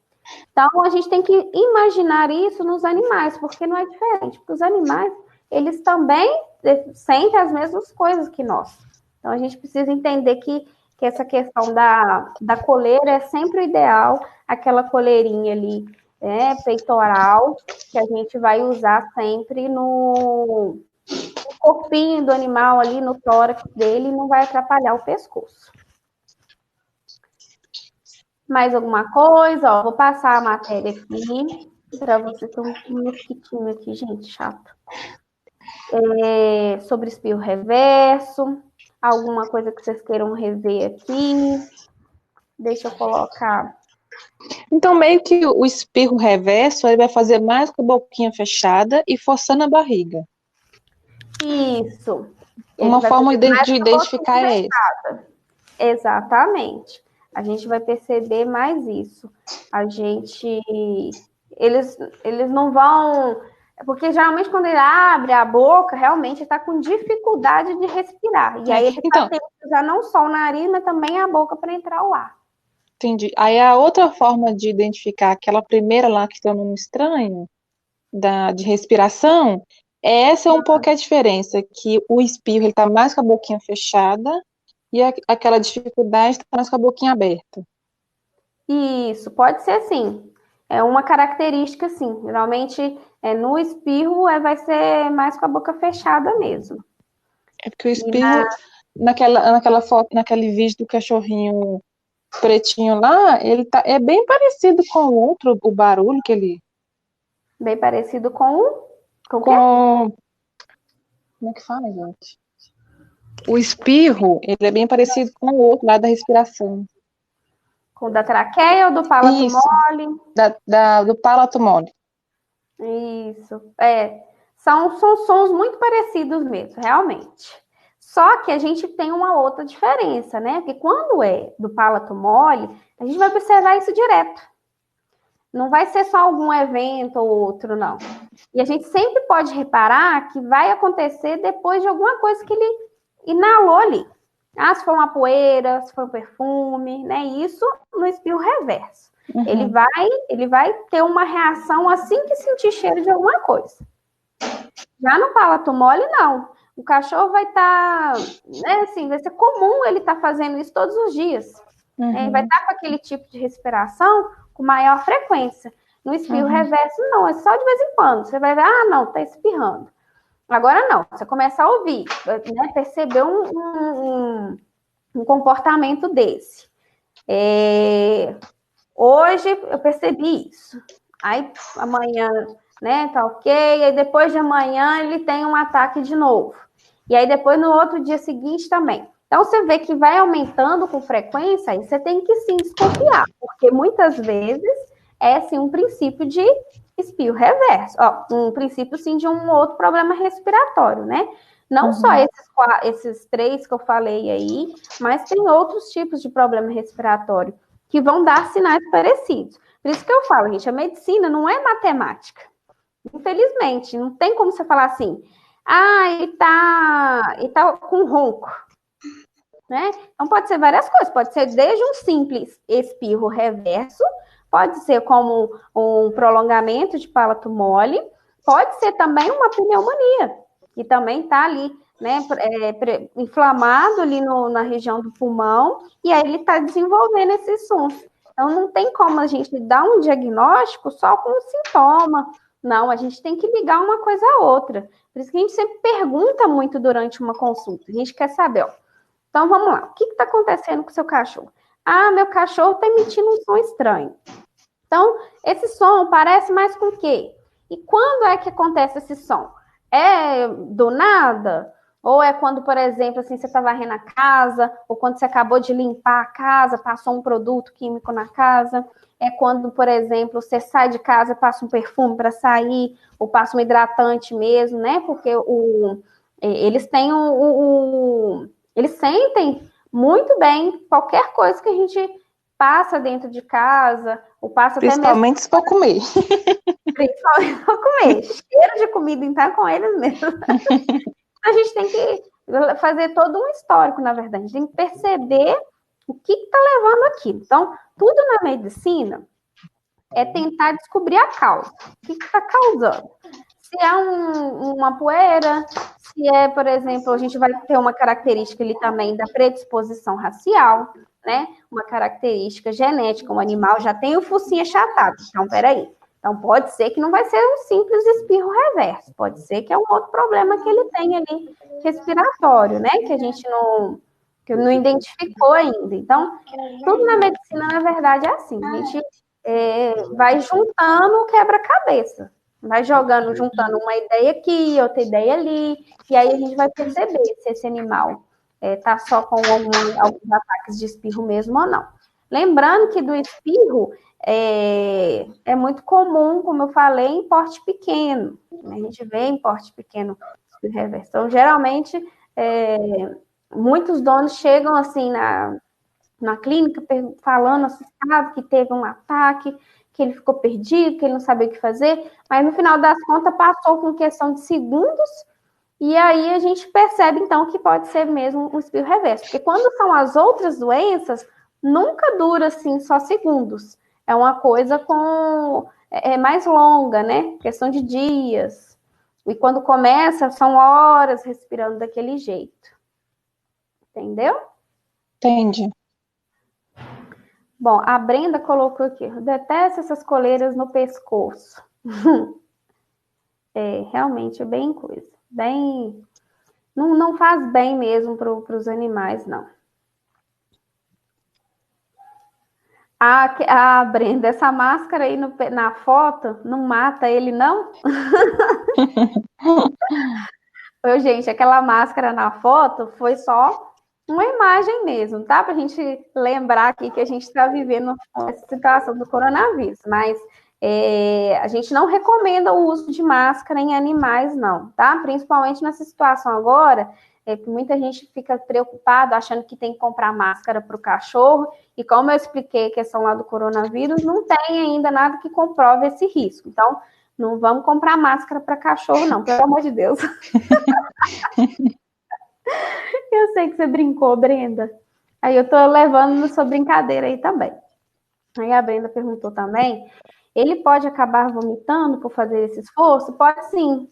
Speaker 2: Então, a gente tem que imaginar isso nos animais, porque não é diferente. Porque os animais, eles também sentem as mesmas coisas que nós. Então, a gente precisa entender que essa questão da coleira é sempre o ideal, aquela coleirinha ali, peitoral, que a gente vai usar sempre no corpinho do animal ali, no tórax dele, não vai atrapalhar o pescoço. Mais alguma coisa? Ó, vou passar a matéria aqui para você ter um mosquitinho aqui, gente, chato. Sobre espirro reverso. Alguma coisa que vocês queiram rever aqui? Deixa eu colocar.
Speaker 3: Então, meio que o espirro reverso, ele vai fazer mais com a boquinha fechada e forçando a barriga.
Speaker 2: Isso.
Speaker 3: Uma forma de identificar é essa.
Speaker 2: Exatamente. A gente vai perceber mais isso. Eles não vão... Porque geralmente quando ele abre a boca, realmente está com dificuldade de respirar. E aí ele vai ter que usar não só o nariz, mas também a boca para entrar o ar.
Speaker 3: Entendi. Aí a outra forma de identificar aquela primeira lá que tem um nome estranho, de respiração, essa é um pouco a diferença, que o espirro ele está mais com a boquinha fechada e aquela dificuldade está mais com a boquinha aberta.
Speaker 2: Isso, pode ser sim. É uma característica, sim. Geralmente, no espirro, vai ser mais com a boca fechada mesmo.
Speaker 3: É porque o espirro, naquela foto, naquele vídeo do cachorrinho pretinho lá, ele é bem parecido com o outro, o barulho que ele...
Speaker 2: Bem parecido com o quê?
Speaker 3: Como é que fala, gente? O espirro, ele é bem parecido com o outro lá da respiração.
Speaker 2: Com o da traqueia ou do palato mole?
Speaker 3: Do palato mole.
Speaker 2: Isso. São sons muito parecidos mesmo, realmente. Só que a gente tem uma outra diferença, né? Porque quando é do palato mole, a gente vai observar isso direto. Não vai ser só algum evento ou outro, não. E a gente sempre pode reparar que vai acontecer depois de alguma coisa que ele inalou ali. Se for uma poeira, se for um perfume, né? Isso no espirro reverso. Uhum. Ele vai ter uma reação assim que sentir cheiro de alguma coisa. Já no palato mole, não. O cachorro vai estar, vai ser comum ele estar fazendo isso todos os dias. Uhum. Ele vai estar com aquele tipo de respiração com maior frequência. No espirro reverso, não, é só de vez em quando. Você vai ver, não, tá espirrando. Agora não, você começa a ouvir, né, perceber um comportamento desse. Hoje eu percebi isso. Aí amanhã, né, tá ok, aí depois de amanhã ele tem um ataque de novo. E aí depois no outro dia seguinte também. Então você vê que vai aumentando com frequência, e você tem que sim desconfiar, porque muitas vezes é sim um princípio de espirro reverso, ó, um princípio sim de um outro problema respiratório, né? Não só esses 3 que eu falei aí, mas tem outros tipos de problema respiratório que vão dar sinais parecidos. Por isso que eu falo, gente, a medicina não é matemática. Infelizmente, não tem como você falar assim, ele tá com ronco, né? Então pode ser várias coisas, pode ser desde um simples espirro reverso, pode ser como um prolongamento de palato mole, pode ser também uma pneumonia, que também está ali, né, inflamado ali na região do pulmão, e aí ele está desenvolvendo esses sons. Então não tem como a gente dar um diagnóstico só com o sintoma. Não, a gente tem que ligar uma coisa à outra. Por isso que a gente sempre pergunta muito durante uma consulta. A gente quer saber, ó, então, vamos lá. O que está acontecendo com o seu cachorro? Ah, meu cachorro está emitindo um som estranho. Então, esse som parece mais com o quê? E quando é que acontece esse som? É do nada? Ou é quando, por exemplo, assim, você está varrendo a casa, ou quando você acabou de limpar a casa, passou um produto químico na casa? É quando, por exemplo, você sai de casa, passa um perfume para sair, ou passa um hidratante mesmo, né? Porque eles têm eles sentem muito bem qualquer coisa que a gente passa dentro de casa, ou passa até mesmo...
Speaker 3: Principalmente se for comer.
Speaker 2: Principalmente se for comer. Cheiro de comida, então, com eles mesmo. A gente tem que fazer todo um histórico, na verdade. A gente tem que perceber o que está levando aquilo. Então, tudo na medicina é tentar descobrir a causa. O que está causando? Se é uma poeira, se é, por exemplo, a gente vai ter uma característica ali também da predisposição racial, né? Uma característica genética, um animal já tem o focinho achatado. Então, peraí. Então, pode ser que não vai ser um simples espirro reverso, pode ser que é um outro problema que ele tem ali, respiratório, né? Que a gente não identificou ainda. Então, tudo na medicina, na verdade, é assim. A gente vai juntando o quebra-cabeça. Vai jogando, juntando uma ideia aqui, outra ideia ali, e aí a gente vai perceber se esse animal está só com alguns ataques de espirro mesmo ou não. Lembrando que do espirro é muito comum, como eu falei, em porte pequeno. A gente vê em porte pequeno espirro reverso. Então, geralmente, muitos donos chegam assim na clínica falando assustado que teve um ataque, que ele ficou perdido, que ele não sabia o que fazer, mas no final das contas passou com questão de segundos, e aí a gente percebe então que pode ser mesmo um espirro reverso, porque quando são as outras doenças, nunca dura assim só segundos, é uma coisa mais longa, né? Questão de dias, e quando começa são horas respirando daquele jeito, entendeu?
Speaker 3: Entendi.
Speaker 2: Bom, a Brenda colocou aqui, eu detesto essas coleiras no pescoço. Realmente é bem coisa. Bem. Não faz bem mesmo para os animais, não. Brenda, essa máscara aí na foto não mata ele, não? Gente, aquela máscara na foto foi só uma imagem mesmo, tá? Para a gente lembrar aqui que a gente está vivendo essa situação do coronavírus, mas a gente não recomenda o uso de máscara em animais, não, tá? Principalmente nessa situação agora, que muita gente fica preocupada, achando que tem que comprar máscara para o cachorro, e como eu expliquei a questão lá do coronavírus, não tem ainda nada que comprove esse risco. Então, não vamos comprar máscara para cachorro, não, pelo amor de Deus. Eu sei que você brincou, Brenda. Aí eu tô levando na sua brincadeira aí também. Aí a Brenda perguntou também, ele pode acabar vomitando por fazer esse esforço? Pode sim.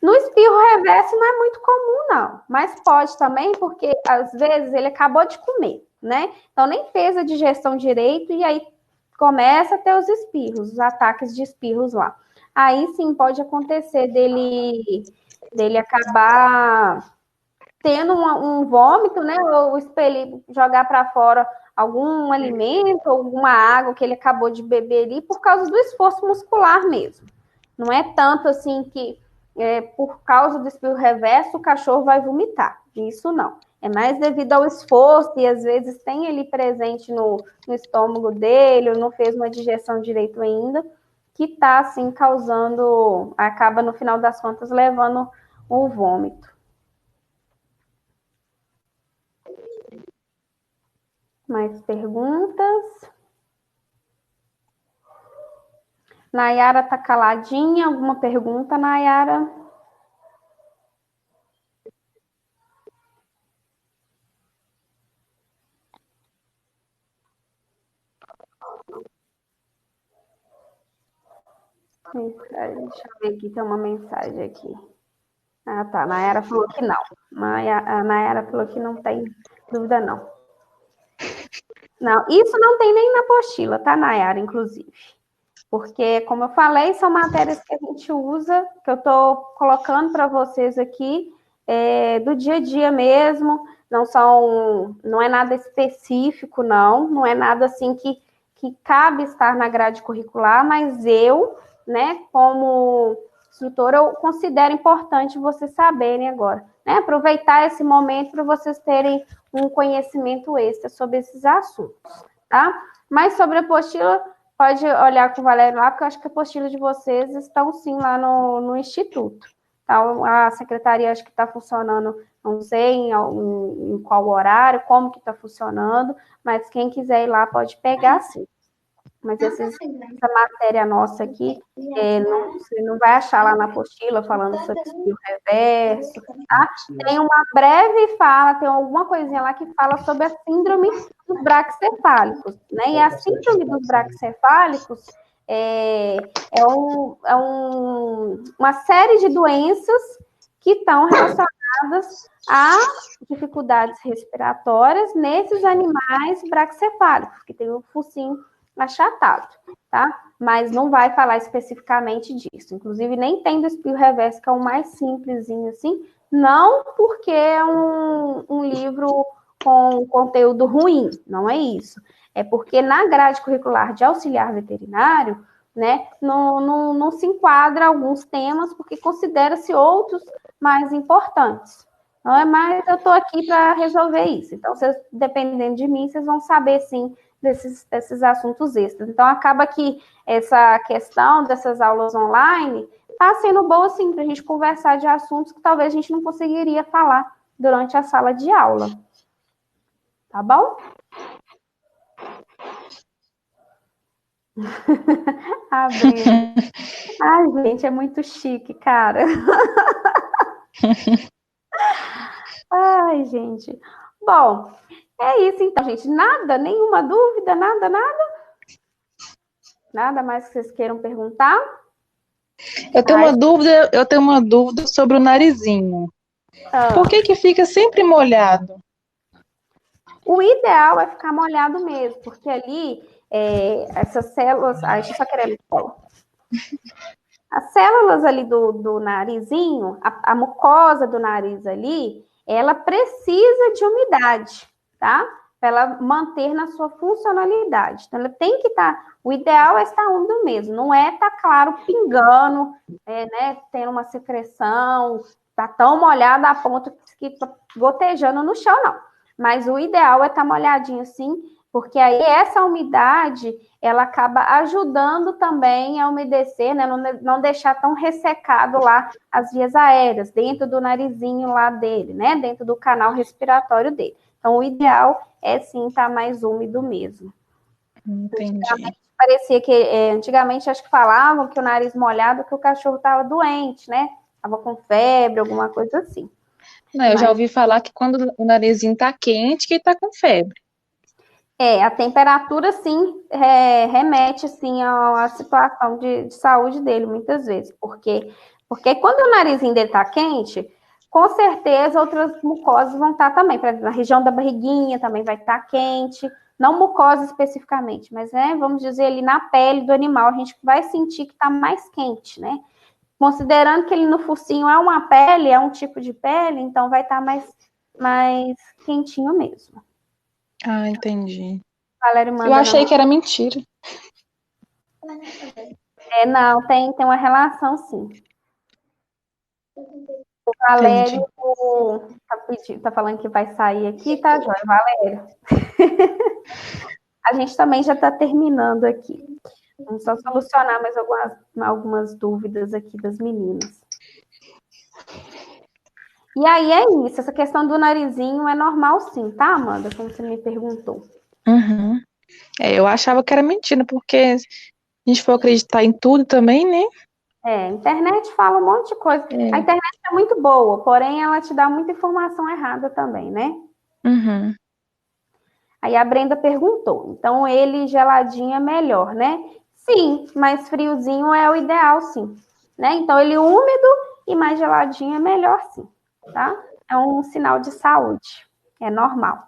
Speaker 2: No espirro reverso não é muito comum, não. Mas pode também, porque às vezes ele acabou de comer, né? Então nem fez a digestão direito e aí começa a ter os espirros, os ataques de espirros lá. Aí sim pode acontecer dele acabar tendo um vômito, né, ou expelir, jogar para fora algum alimento, alguma água que ele acabou de beber ali, por causa do esforço muscular mesmo. Não é tanto assim que, por causa do espirro reverso, o cachorro vai vomitar. Isso não. É mais devido ao esforço, e às vezes tem ele presente no estômago dele, ou não fez uma digestão direito ainda, que está, assim, causando, acaba, no final das contas, levando o vômito. Mais perguntas? Nayara tá caladinha. Alguma pergunta, Nayara? Mensagem. Deixa eu ver aqui, tem uma mensagem aqui. Ah, tá. A Nayara falou que não. A Nayara falou que não tem dúvida, não. Não, isso não tem nem na apostila, tá, Nayara, inclusive. Porque, como eu falei, são matérias que a gente usa, que eu estou colocando para vocês aqui, do dia a dia mesmo. Não é nada específico, não é nada assim que cabe estar na grade curricular, mas eu, né, como instrutora, eu considero importante vocês saberem agora, né, aproveitar esse momento para vocês terem um conhecimento extra sobre esses assuntos, tá? Mas sobre a apostila, pode olhar com o Valério lá, porque eu acho que a apostila de vocês estão sim lá no Instituto. Então, a secretaria acho que está funcionando, não sei em qual horário, como que está funcionando, mas quem quiser ir lá pode pegar sim. Mas essa matéria nossa aqui, você não vai achar lá na apostila falando sobre espirro reverso, tá? Tem uma breve fala, tem alguma coisinha lá que fala sobre a síndrome dos braquicefálicos, né? E a síndrome dos braquicefálicos uma série de doenças que estão relacionadas a dificuldades respiratórias nesses animais braquicefálicos, que tem o focinho achatado, tá? Mas não vai falar especificamente disso. Inclusive, nem tem do espirro reverso, que é o mais simplesinho, assim. Não porque é um livro com conteúdo ruim, não é isso. É porque na grade curricular de auxiliar veterinário, né, não se enquadra alguns temas, porque considera-se outros mais importantes. Não é mais, eu estou aqui para resolver isso. Então, vocês, dependendo de mim, vocês vão saber, sim, desses assuntos extras. Então, acaba que essa questão dessas aulas online está sendo boa, sim, para a gente conversar de assuntos que talvez a gente não conseguiria falar durante a sala de aula. Tá bom? Abrindo. Ai, gente, é muito chique, cara. Ai, gente. Bom, é isso então, gente. Nada, nenhuma dúvida, nada? Nada mais que vocês queiram perguntar?
Speaker 3: Eu tenho uma dúvida sobre o narizinho. Por que fica sempre molhado?
Speaker 2: O ideal é ficar molhado mesmo, porque ali essas células. Ai, deixa eu só querer cola. As células ali do narizinho, a mucosa do nariz ali, ela precisa de umidade, tá? Para ela manter na sua funcionalidade. Então, ela tem que estar. O ideal é estar úmido mesmo, não é estar, claro, pingando, né? Tendo uma secreção, tá tão molhada a ponto que tá gotejando no chão, não. Mas o ideal é estar molhadinho assim, porque aí essa umidade ela acaba ajudando também a umedecer, né? Não deixar tão ressecado lá as vias aéreas, dentro do narizinho lá dele, né? Dentro do canal respiratório dele. Então, o ideal é sim estar mais úmido mesmo.
Speaker 3: Entendi.
Speaker 2: Parecia que, antigamente, acho que falavam que o nariz molhado, que o cachorro estava doente, né? Estava com febre, alguma coisa assim.
Speaker 3: Não, eu já ouvi falar que quando o narizinho tá quente, que está com febre.
Speaker 2: A temperatura, sim, remete, assim, à situação de saúde dele, muitas vezes. Porque quando o narizinho dele tá quente, com certeza outras mucosas vão estar também. Na região da barriguinha também vai estar quente. Não mucosa especificamente, mas, vamos dizer, ali na pele do animal, a gente vai sentir que tá mais quente, né? Considerando que ele no focinho é uma pele, é um tipo de pele, então vai estar mais quentinho mesmo.
Speaker 3: Ah, entendi.
Speaker 2: Valério
Speaker 3: Eu
Speaker 2: manda
Speaker 3: achei que era mentira.
Speaker 2: não, tem uma relação, sim. O Valério tá falando que vai sair aqui, tá, Joia? Valério. A gente também já está terminando aqui. Vamos só solucionar mais algumas dúvidas aqui das meninas. E aí é isso, essa questão do narizinho é normal sim, tá, Amanda? Como você me perguntou.
Speaker 3: Uhum. Eu achava que era mentira, porque a gente for acreditar em tudo também, né?
Speaker 2: A internet fala um monte de coisa. A internet é muito boa, porém ela te dá muita informação errada também, né?
Speaker 3: Uhum.
Speaker 2: Aí a Brenda perguntou, então ele geladinho é melhor, né? Sim, mas friozinho é o ideal, sim. Né? Então ele úmido e mais geladinho é melhor, sim, tá? É um sinal de saúde, é normal.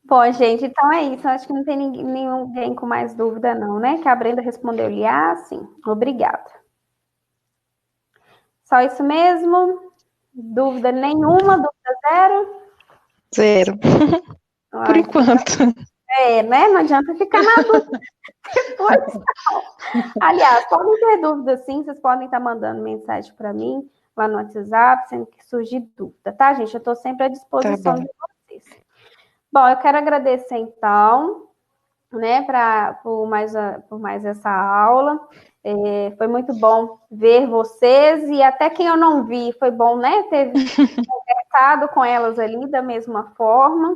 Speaker 2: Bom, gente, então é isso. Acho que não tem ninguém com mais dúvida, não, né? Que a Brenda respondeu-lhe, sim. Obrigada. Só isso mesmo? Dúvida nenhuma? Dúvida zero?
Speaker 3: Zero. Por enquanto.
Speaker 2: Né? Não adianta ficar na dúvida depois, não. Aliás, podem ter dúvida sim, vocês podem estar mandando mensagem para mim lá no WhatsApp, sempre que surgir dúvida, tá, gente? Eu estou sempre à disposição de vocês. Bom, eu quero agradecer, então, né, por mais essa aula. Foi muito bom ver vocês e até quem eu não vi, foi bom, né, ter conversado com elas ali da mesma forma.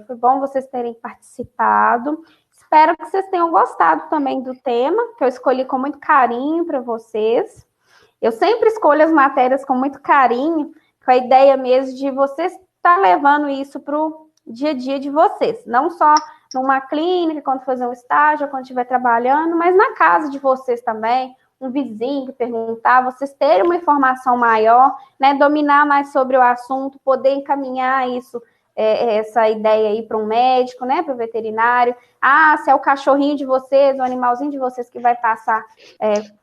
Speaker 2: Foi bom vocês terem participado. Espero que vocês tenham gostado também do tema, que eu escolhi com muito carinho para vocês. Eu sempre escolho as matérias com muito carinho, com a ideia mesmo de vocês estar levando isso para o dia a dia de vocês. Não só numa clínica, quando fazer um estágio, quando estiver trabalhando, mas na casa de vocês também, um vizinho que perguntar, vocês terem uma informação maior, né, dominar mais sobre o assunto, poder encaminhar isso, essa ideia aí para um médico, né, para o veterinário. Se é o cachorrinho de vocês, o animalzinho de vocês que vai passar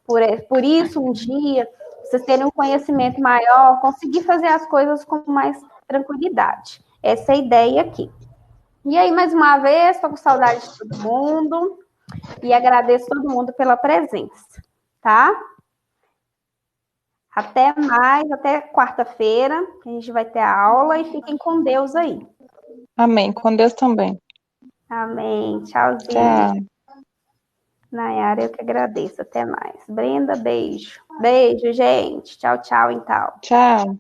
Speaker 2: por isso um dia, vocês terem um conhecimento maior, conseguir fazer as coisas com mais tranquilidade. Essa é a ideia aqui. E aí, mais uma vez, estou com saudade de todo mundo e agradeço todo mundo pela presença, tá? Até mais, até quarta-feira, que a gente vai ter a aula e fiquem com Deus aí.
Speaker 3: Amém, com Deus também.
Speaker 2: Amém, tchauzinho.
Speaker 3: Tchau.
Speaker 2: Nayara, eu que agradeço, até mais. Brenda, beijo. Beijo, gente. Tchau, tchau, então.
Speaker 3: Tchau.